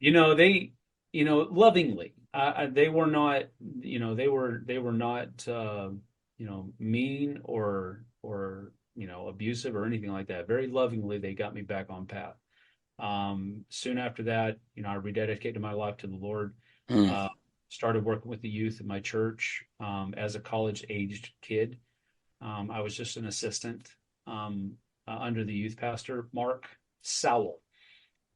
they, lovingly, they were not, they were not, mean or abusive or anything like that. Very lovingly, they got me back on path. Soon after that, I rededicated my life to the Lord. Started working with the youth at my church as a college-aged kid. I was just an assistant under the youth pastor, Mark Sowell,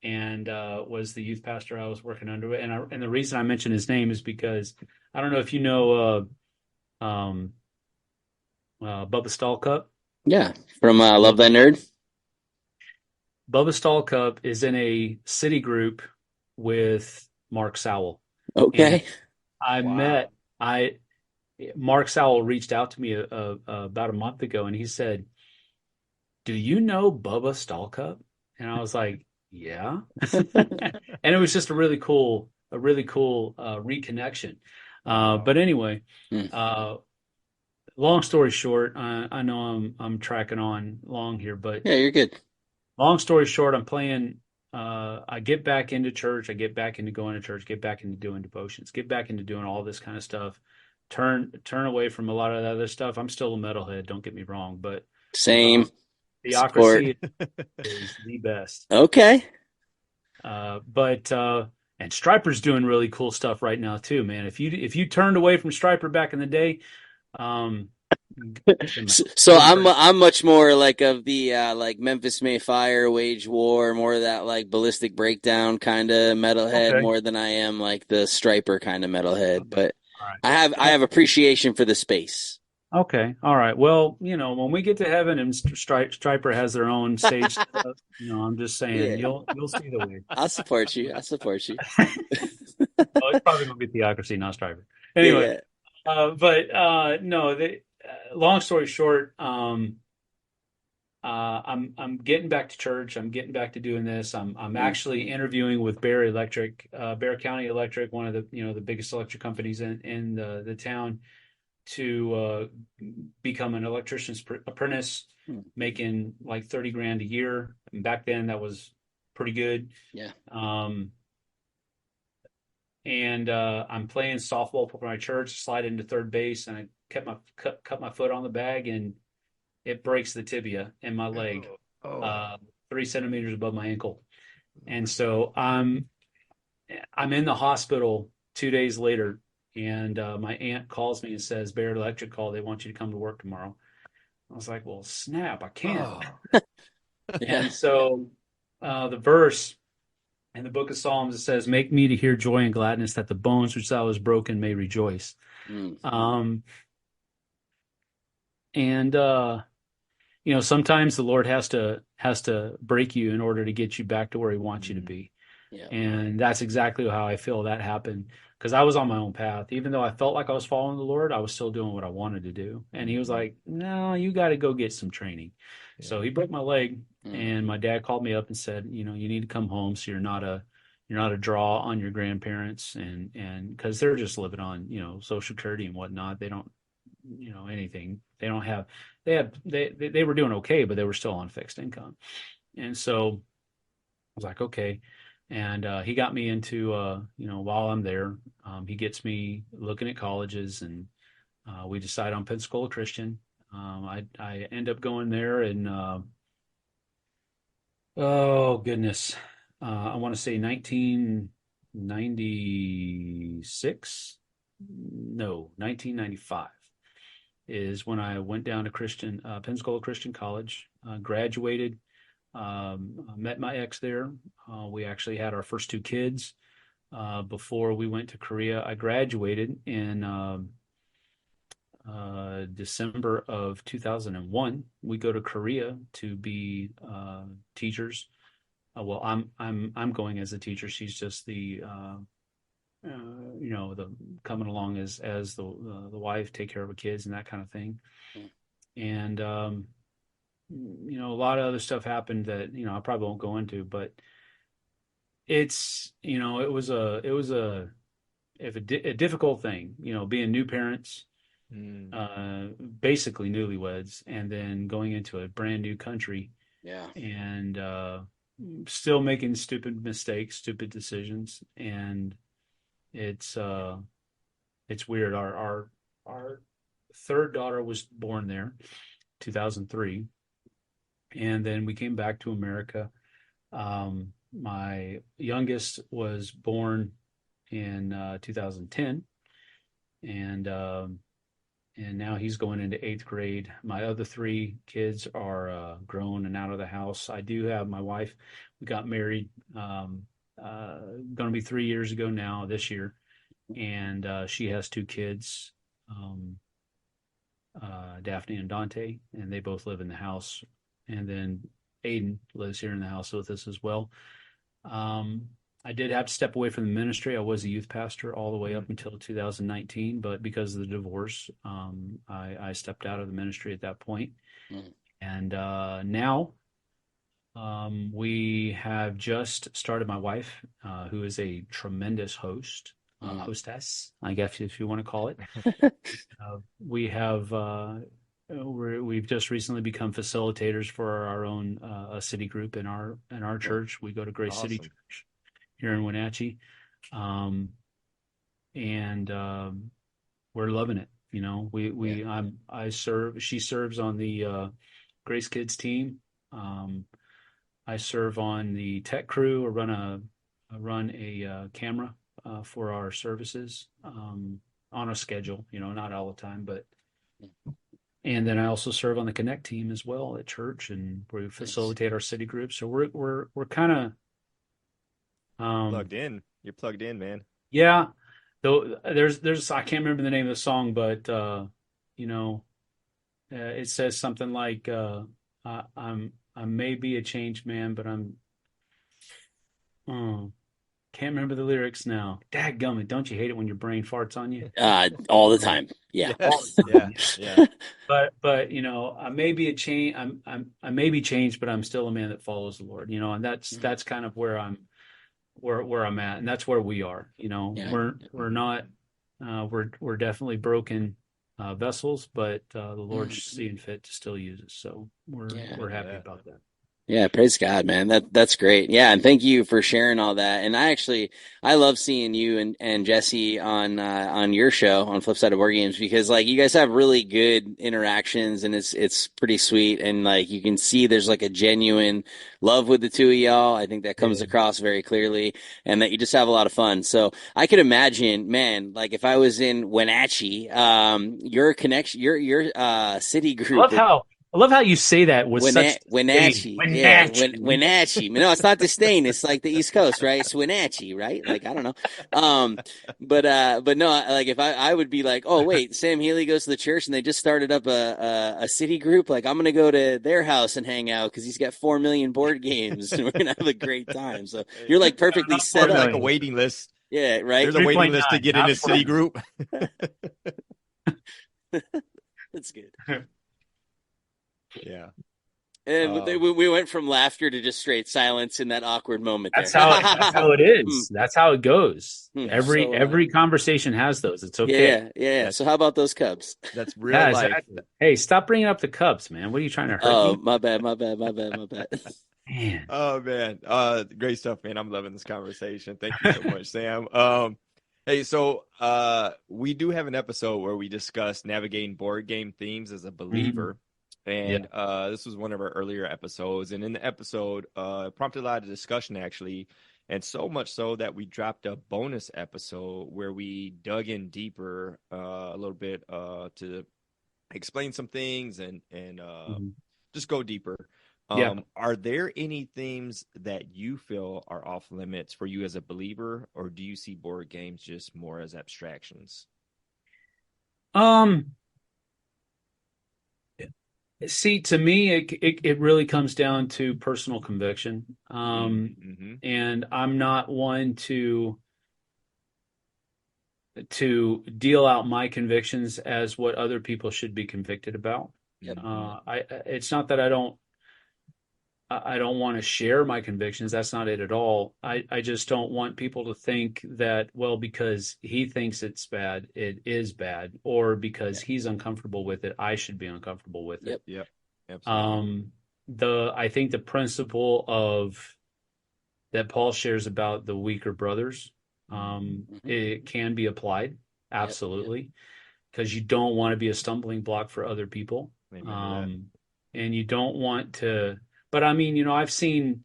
and was the youth pastor I was working under. And the reason I mention his name is because I don't know if you know Bubba Stallcup. Yeah, from Love Thy Nerd. Bubba Stallcup is in a city group with Mark Sowell. Okay. And Mark Sowell reached out to me about a month ago, and he said, "Do you know Bubba Stallcup?" And I was like, "Yeah." And it was just a really cool reconnection. But anyway, long story short, I know I'm tracking on long here, but yeah, you're good. Long story short, I'm playing. I get back into church. I get back into going to church. Get back into doing devotions. Get back into doing all this kind of stuff. Turn away from a lot of the other stuff. I'm still a metalhead. Don't get me wrong, but same. Theocracy is the best. Okay. And Striper's doing really cool stuff right now too, man. If you turned away from Striper back in the day, so I'm much more like of the like Memphis May Fire, Wage War, more of that like Ballistic Breakdown kind of metalhead, more than I am like the Striper kind of metalhead. But right. I have appreciation for the space. Okay, all right. Well, when we get to heaven and Striper has their own stage stuff, I'm just saying you'll see the way. I'll support you. Well, it's probably gonna be Theocracy, not Striper. Anyway, no. Long story short, I'm getting back to church. I'm getting back to doing this. I'm actually interviewing with Bear County Electric, one of the the biggest electric companies in the town, to become an electrician's apprentice, making like 30 grand a year. And back then that was pretty good. Yeah. And I'm playing softball for my church, slide into third base, and I cut my foot on the bag, and it breaks the tibia in my leg, 3 centimeters above my ankle. And so I'm in the hospital 2 days later, and my aunt calls me and says, Baird Electric called. They want you to come to work tomorrow. I was like, well, snap, I can't. And so the verse in the book of Psalms, it says, make me to hear joy and gladness, that the bones which thou hast broken may rejoice. Sometimes the Lord has to break you in order to get you back to where he wants you to be. Yeah. And that's exactly how I feel that happened, because I was on my own path. Even though I felt like I was following the Lord, I was still doing what I wanted to do. And he was like, no, you got to go get some training. Yeah. So he broke my leg, and my dad called me up and said, you need to come home. So you're not a draw on your grandparents, and because they're just living on, Social Security and whatnot. They don't, anything. They don't have, they were doing okay, but they were still on fixed income. And so I was like, okay. And he got me into, while I'm there, he gets me looking at colleges, and we decide on Pensacola Christian. I end up going there, and oh goodness, I want to say 1996. No, 1995 is when I went down to Pensacola Christian College, graduated. Met my ex there. We actually had our first 2 kids before we went to Korea. I graduated in December of 2001. We go to Korea to be teachers. Well, I'm going as a teacher. She's just the the coming along as the wife, take care of the kids and that kind of thing. And a lot of other stuff happened that, I probably won't go into, but it's, it was a difficult thing, being new parents, basically newlyweds, and then going into a brand new country. Yeah. And still making stupid mistakes, stupid decisions. And it's weird. Our third daughter was born there, 2003. And then we came back to America. My youngest was born in 2010, and now he's going into 8th grade. My other 3 kids are grown and out of the house. I do have my wife. We got married, going to be 3 years ago now this year, and she has 2 kids, Daphne and Dante, and they both live in the house. And then Aiden lives here in the house with us as well. I did have to step away from the ministry. I was a youth pastor all the way up until 2019, but because of the divorce, I stepped out of the ministry at that point. And now we have just started, my wife, who is a tremendous hostess, I guess, if you want to call it. We have... we've just recently become facilitators for our own a city group in our church. We go to Grace City Church here in Wenatchee, and we're loving it. She serves on the Grace Kids team. I serve on the tech crew, or run a camera for our services on a schedule. Not all the time, but. And then I also serve on the Connect team as well at church, and we facilitate our city groups. So we're kind of plugged in. You're plugged in, man. Yeah. Though there's I can't remember the name of the song, but it says something like I may be a changed man, but I'm can't remember the lyrics now. Dadgummit, don't you hate it when your brain farts on you? All the time. Yeah. Yeah. But I may be I may be changed, but I'm still a man that follows the Lord. And that's kind of where I'm at, and that's where we are. We're not we're definitely broken vessels, but the Lord's seeing fit to still use us. So we're happy about that. Yeah, praise God, man. That's great. Yeah, and thank you for sharing all that. And I love seeing you and Jesse on your show on Flipside of Board Games, because like you guys have really good interactions, and it's pretty sweet, and like you can see there's like a genuine love with the two of y'all. I think that comes across very clearly, and that you just have a lot of fun. So I could imagine, man, like if I was in Wenatchee, your connection, your city group. I love how you say that with such Wenatchee, disdain. yeah, Wenatchee. Wenatchee. No, it's not disdain. It's like the East Coast, right? It's Wenatchee, right? Like I don't know, but no, like if I would be like, oh wait, Sam Healey goes to the church and they just started up a city group. Like I'm gonna go to their house and hang out because he's got 4 million board games and we're gonna have a great time. So you're like perfectly set up. Like a waiting list. Yeah, right. There's a waiting list to get in a city group. That's good. Yeah. And we went from laughter to just straight silence in that awkward moment. That's how it is. That's how it goes. So, every conversation has those. It's okay. Yeah. So how about those Cubs? That's real life. Exactly. Hey, stop bringing up the Cubs, man. What are you trying to hurt me? Oh, my bad. Man. Oh man. Great stuff, man. I'm loving this conversation. Thank you so much, Sam. Hey, so we do have an episode where we discuss navigating board game themes as a believer. And this was one of our earlier episodes. And in the episode, it prompted a lot of discussion, actually. And so much so that we dropped a bonus episode where we dug in deeper a little bit to explain some things and just go deeper. Are there any themes that you feel are off limits for you as a believer, or do you see board games just more as abstractions? See, to me, it really comes down to personal conviction. And I'm not one to deal out my convictions as what other people should be convicted about. It's not that I don't want to share my convictions. That's not it at all. I just don't want people to think that, well, because he thinks it's bad, it is bad, or because he's uncomfortable with it, I should be uncomfortable with it. Yep. Absolutely. I think the principle of that Paul shares about the weaker brothers, it can be applied. Absolutely. Because you don't want to be a stumbling block for other people. And you don't want to, but I mean, I've seen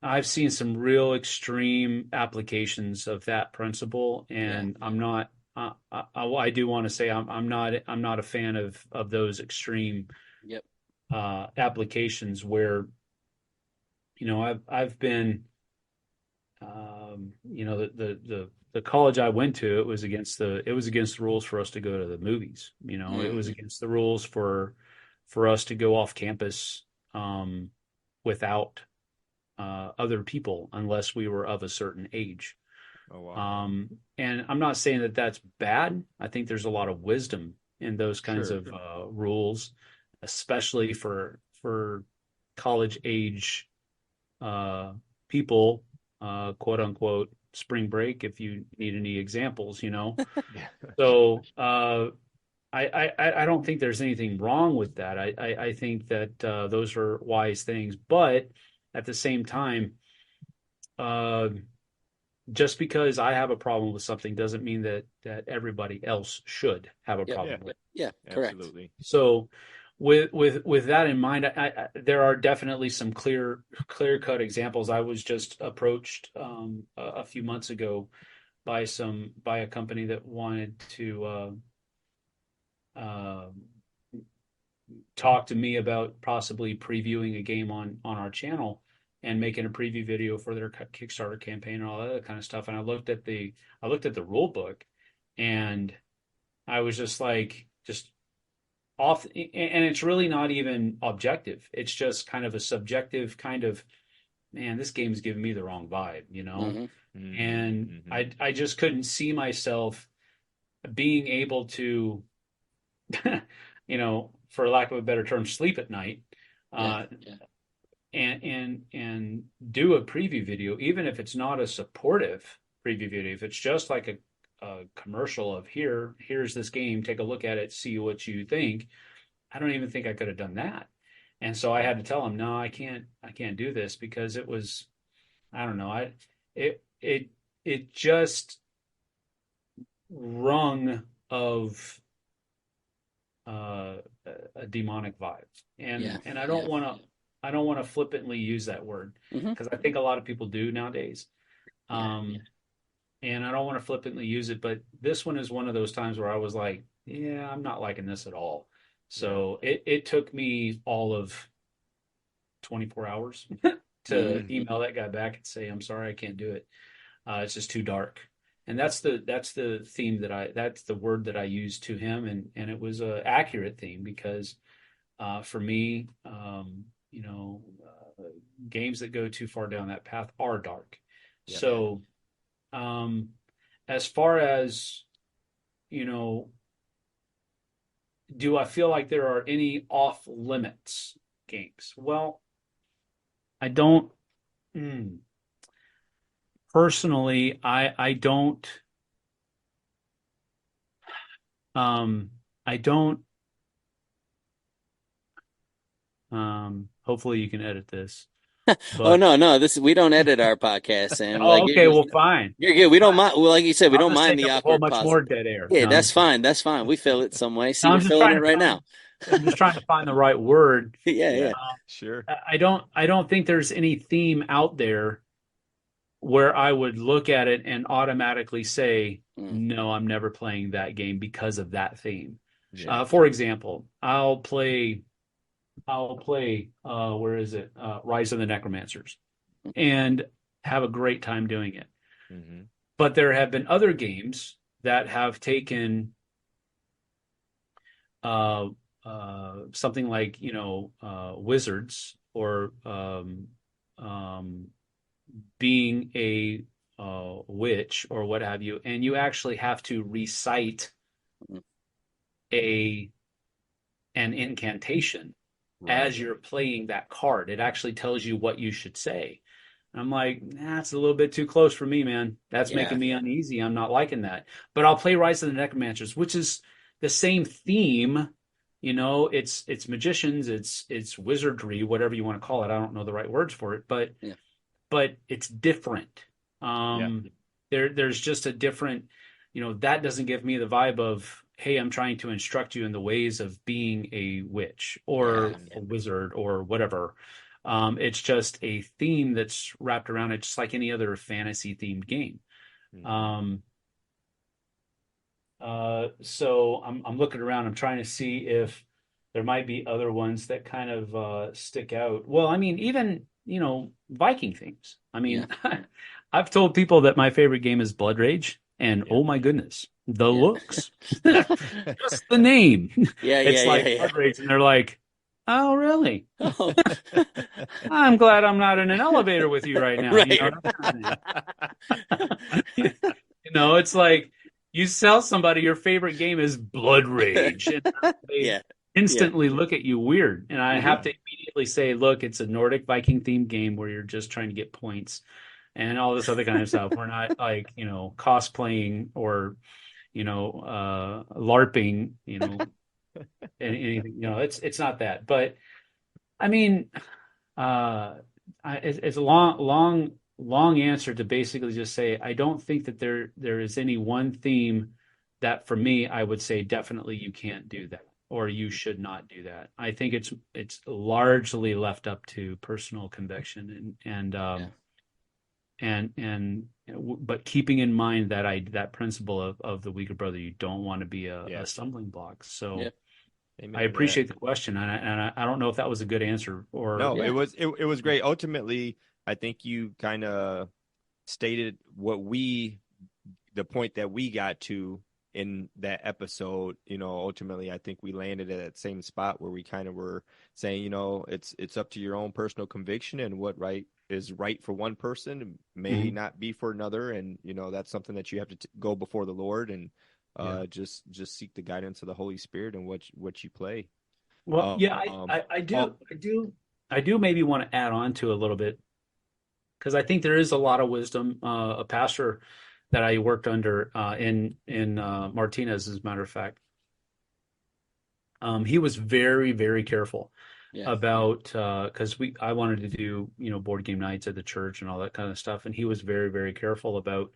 some real extreme applications of that principle, and I'm not. I do want to say I'm not a fan of those extreme applications where, I've been, the college I went to, it was against the rules for us to go to the movies. It was against the rules for us to go off campus without other people unless we were of a certain age. Oh, wow. And I'm not saying that that's bad. I think there's a lot of wisdom in those kinds of rules, especially for college age people, quote unquote, spring break, if you need any examples, So I don't think there's anything wrong with that. I think that those are wise things, but at the same time, just because I have a problem with something doesn't mean that everybody else should have a problem with it. Yeah, correct. Absolutely. So with that in mind, there are definitely some clear-cut examples. I was just approached a few months ago by a company that wanted to talk to me about possibly previewing a game on our channel and making a preview video for their Kickstarter campaign and all that other kind of stuff. And I looked at the rule book, and I was just like, off, and it's really not even objective. It's just kind of a subjective kind of, man, this game's giving me the wrong vibe, And I just couldn't see myself being able to, for lack of a better term, sleep at night, and do a preview video, even if it's not a supportive preview video, if it's just like a commercial of here's this game, take a look at it, see what you think. I don't even think I could have done that. And so I had to tell him, no, I can't do this, because it was, I don't know, it just rung of a demonic vibe. And I don't want to flippantly use that word, because I think a lot of people do nowadays. And I don't want to flippantly use it, but this one is one of those times where I was like, yeah, I'm not liking this at all. So it took me all of 24 hours to email that guy back and say, I'm sorry, I can't do it. It's just too dark. And that's the theme that's the word that I used to him. And it was an accurate theme, because for me, games that go too far down that path are dark. Yeah. So as far as, do I feel like there are any off limits games? Well, I don't. Personally, I don't. I don't. Hopefully you can edit this. But... Oh no, we don't edit our podcast, Sam. Oh, okay, well, fine. You're good. We don't mind. Well, like you said, we don't mind the awkward pause. More dead air. Yeah, that's fine. That's fine. We fill it some way. See, no, we're filling it right now. I'm just trying to find the right word. Yeah. Sure. I don't think there's any theme out there where I would look at it and automatically say, no, I'm never playing that game because of that theme. Yeah. For example, I'll play, where is it? Rise of the Necromancers, and have a great time doing it. Mm-hmm. But there have been other games that have taken something like, wizards, or being a witch or what have you, and you actually have to recite an incantation as you're playing that card. It actually tells you what you should say. I'm like, that's a little bit too close for me, man. That's making me uneasy. I'm not liking that. But I'll play Rise of the Necromancers, which is the same theme. It's magicians, it's wizardry, whatever you want to call it. I don't know the right words for it, but it's different. There's just a different, that doesn't give me the vibe of, hey, I'm trying to instruct you in the ways of being a witch or a wizard or whatever. It's just a theme that's wrapped around it, just like any other fantasy themed game. So I'm looking around, I'm trying to see if there might be other ones that kind of stick out. Well, I mean, even, Viking themes. I mean, I've told people that my favorite game is Blood Rage, and oh my goodness, the looks, just the name. It's like Blood Rage, and they're like, oh, really? Oh. I'm glad I'm not in an elevator with you right now. Right. It's like, you sell somebody your favorite game is Blood Rage, and they instantly look at you weird. And I have to immediately say, look, it's a Nordic Viking themed game where you're just trying to get points and all this other kind of stuff. We're not like, cosplaying or, LARPing, anything, it's not that. But I mean, it's a long answer to basically just say, I don't think that there is any one theme that for me, I would say definitely you can't do that, or you should not do that. I think it's largely left up to personal conviction but keeping in mind that principle of the weaker brother, you don't want to be a stumbling block. So I appreciate the question, and I don't know if that was a good answer or no. It was great. Ultimately, I think you kind of stated the point that we got to in that episode. Ultimately, I think we landed at that same spot where we kind of were saying, it's up to your own personal conviction, and what is right for one person may not be for another. And, that's something that you have to go before the Lord and just seek the guidance of the Holy Spirit and what you play. Well, I do maybe want to add on to a little bit, because I think there is a lot of wisdom. A pastor that I worked under in Martinez, as a matter of fact. He was very, very careful about because I wanted to do board game nights at the church and all that kind of stuff, and he was very, very careful about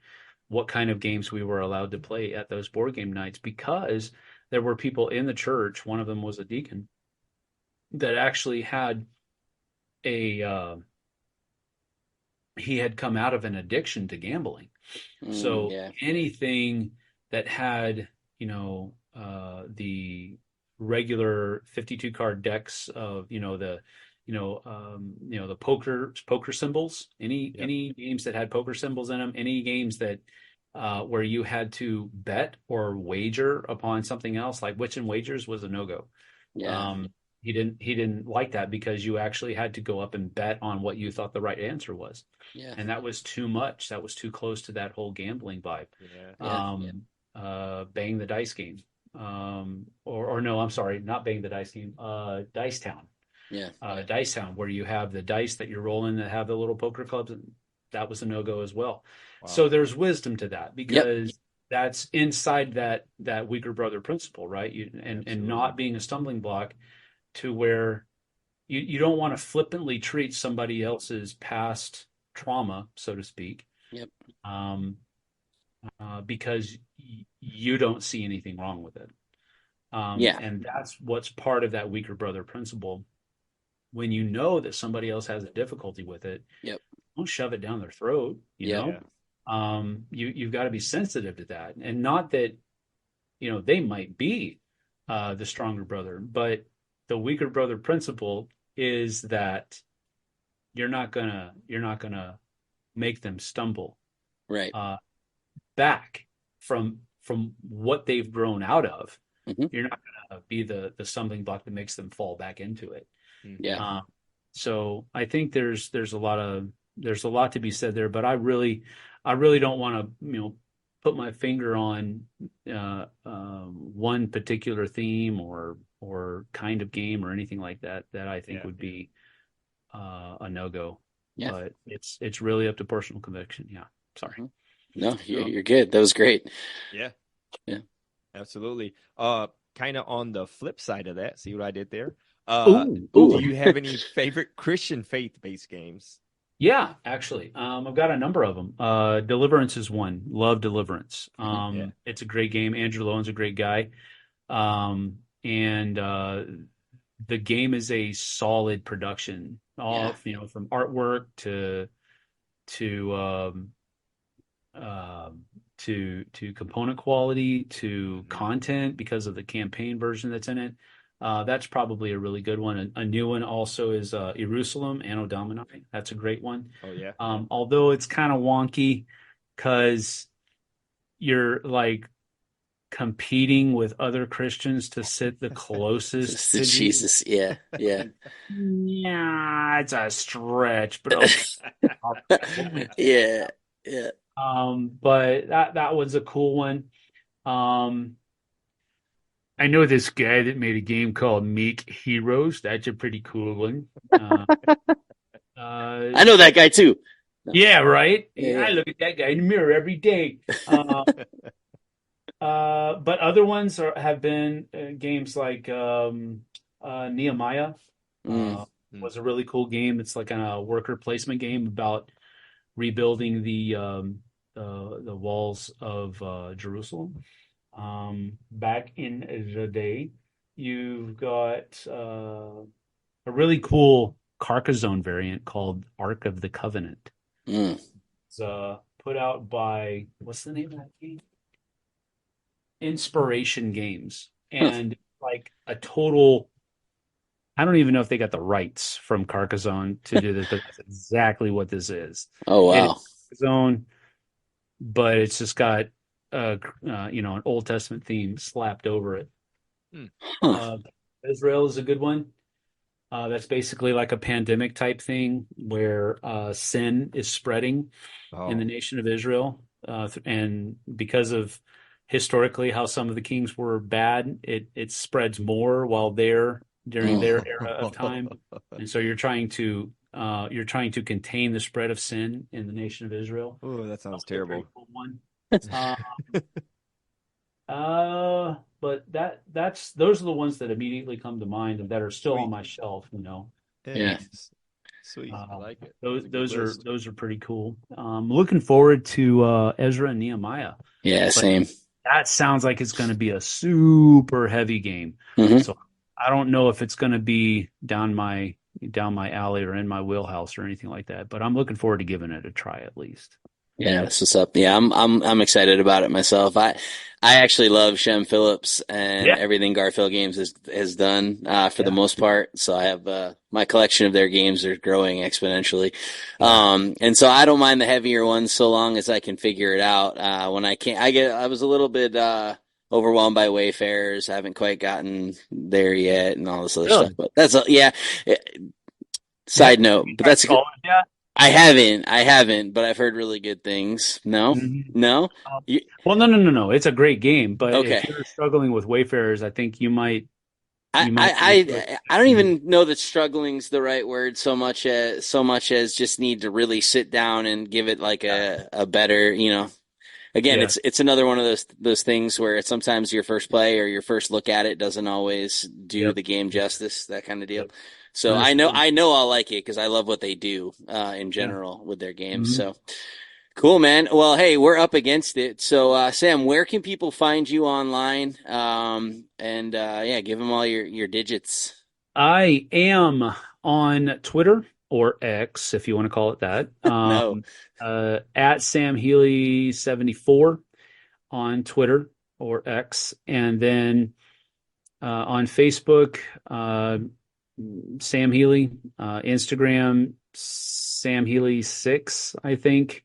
what kind of games we were allowed to play at those board game nights, because there were people in the church. One of them was a deacon that actually had he had come out of an addiction to gambling. So anything that had the regular 52 card decks of the poker symbols, any games that had poker symbols in them, any games that where you had to bet or wager upon something else, like Wits and Wagers was a no-go. He didn't like that, because you actually had to go up and bet on what you thought the right answer was. And that was too much. That was too close to that whole gambling vibe. Bang the dice game. Or no, I'm sorry, not Bang the Dice game. Dice Town. Dice Town, where you have the dice that you're rolling that have the little poker clubs, and that was a no-go as well. Wow. So there's wisdom to that, because that's inside that weaker brother principle, right? And not being a stumbling block to where you don't want to flippantly treat somebody else's past trauma, so to speak. Because you don't see anything wrong with it. And that's what's part of that weaker brother principle. When you know that somebody else has a difficulty with it, don't shove it down their throat. You've got to be sensitive to that. And not that, they might be the stronger brother, but the weaker brother principle is that you're not gonna make them stumble back from what they've grown out of. You're not gonna be the stumbling block that makes them fall back into it. So I think there's a lot to be said there, but I really don't want to put my finger on one particular theme or kind of game or anything like that I think would be a no-go. But it's really up to personal conviction. Sorry. No, you're good. That was great. Yeah, absolutely. Kind of on the flip side of that, see what I did there? Do you have any favorite Christian faith-based games? Yeah, actually, I've got a number of them. Deliverance is one. Love Deliverance. It's a great game. Andrew Lowen's a great guy. And the game is a solid production, from artwork to component quality to content, because of the campaign version that's in it. That's probably a really good one. A new one also is Jerusalem, Anno Domini. That's a great one. Although it's kind of wonky, because you're like competing with other Christians to sit the closest to Jesus. Yeah. It's a stretch, but yeah. But that was a cool one. I know this guy that made a game called Meek Heroes. That's a pretty cool one. I know that guy too. Yeah, right? I look at that guy in the mirror every day. But other ones have been games like Nehemiah. Was a really cool game. It's like a worker placement game about rebuilding the walls of Jerusalem. Back in the day, you've got a really cool Carcassonne variant called Ark of the Covenant. It's put out by, what's the name of that game? Inspiration Games. And like a total, I don't even know if they got the rights from Carcassonne to do this, but that's exactly what this is. Oh, wow. Carcassonne, but it's just got an Old Testament theme slapped over it. Israel is a good one. That's basically like a pandemic type thing where sin is spreading in the nation of Israel. And because of historically how some of the kings were bad, it spreads more while they're during their era of time. And so you're trying to contain the spread of sin in the nation of Israel. Oh, that sounds terrible. One. Um, but those are the ones that immediately come to mind and that are still on my shelf, Yeah. Sweet. I like it. Those are pretty cool. Looking forward to Ezra and Nehemiah. Yeah, But same. that sounds like it's going to be a super heavy game. So I don't know if it's going to be down my alley or in my wheelhouse or anything like that, but I'm looking forward to giving it a try at least. Yeah, that's what's up. Yeah, I'm excited about it myself. I actually love Shem Phillips and everything Garfield Games has done for the most part. So I have my collection of their games are growing exponentially. And so I don't mind the heavier ones so long as I can figure it out. When I can't, I was a little bit overwhelmed by Wayfarers. I haven't quite gotten there yet and all this other stuff. But that's side note, but that's good. I haven't, but I've heard really good things. No? No? Well, no. It's a great game, but if you're struggling with Wayfarers, I think you might. I don't even know that struggling's the right word so much as just need to really sit down and give it like a better, Again, it's another one of those things where it's sometimes your first play or your first look at it doesn't always do the game justice, that kind of deal. So I know I'll like it because I love what they do in general with their games. So cool, man. Well, hey, we're up against it. So Sam, where can people find you online? And give them all your digits. I am on Twitter or X, if you want to call it that. No. At Sam Healey 74 on Twitter or X, and then on Facebook. Sam Healey, Instagram, Sam Healey 6, I think,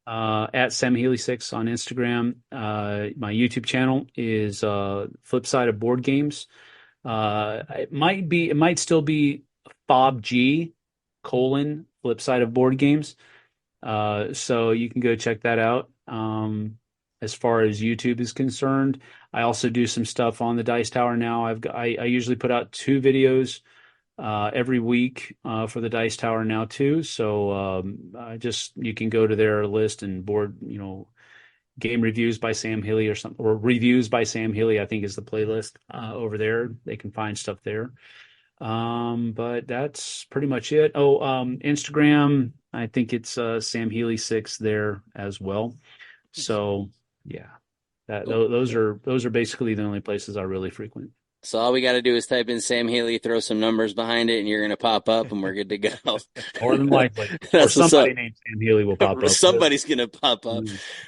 at Sam Healey 6 on Instagram. My YouTube channel is Flipside of Board Games. It might still be FobG : Flipside of Board Games. So you can go check that out. As far as YouTube is concerned, I also do some stuff on the Dice Tower now. I usually put out 2 videos every week for the Dice Tower now too. So you can go to their list and board, game reviews by Sam Healey or something, or reviews by Sam Healey, I think is the playlist over there. They can find stuff there. But that's pretty much it. Instagram, I think it's Sam Healey 6 there as well. So those are basically the only places I really frequent. So all we got to do is type in Sam Healey, throw some numbers behind it, and you're going to pop up, and we're good to go. More than likely. Or somebody named Sam Healey will pop up. Somebody's going to pop up.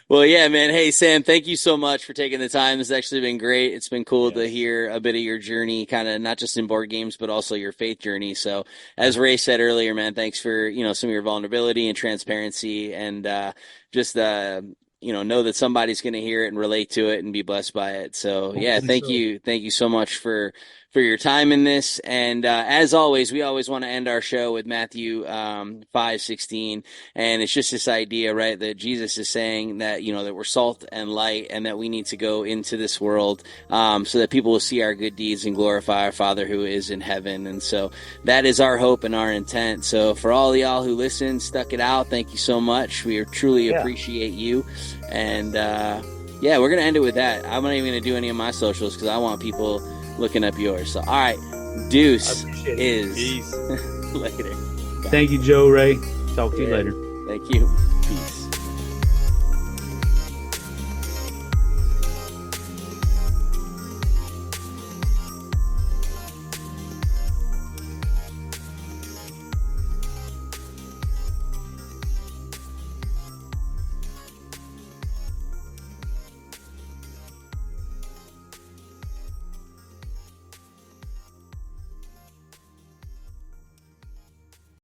Well, yeah, man. Hey, Sam, thank you so much for taking the time. It's actually been great. It's been cool to hear a bit of your journey, kind of not just in board games, but also your faith journey. So as Ray said earlier, man, thanks for, some of your vulnerability and transparency and know that somebody's going to hear it and relate to it and be blessed by it. So thank you so much for your time in this. And as always, we always want to end our show with Matthew 5:16, and it's just this idea, right, that Jesus is saying that that we're salt and light, and that we need to go into this world so that people will see our good deeds and glorify our Father who is in heaven. And so that is our hope and our intent. So for all of y'all who listened, stuck it out, thank you so much. We truly appreciate you. And we're gonna end it with that. I'm not even gonna do any of my socials because I want people looking up yours. So all right, deuce is later. Bye. Thank you, Joe Ray. Talk to you later. Thank you.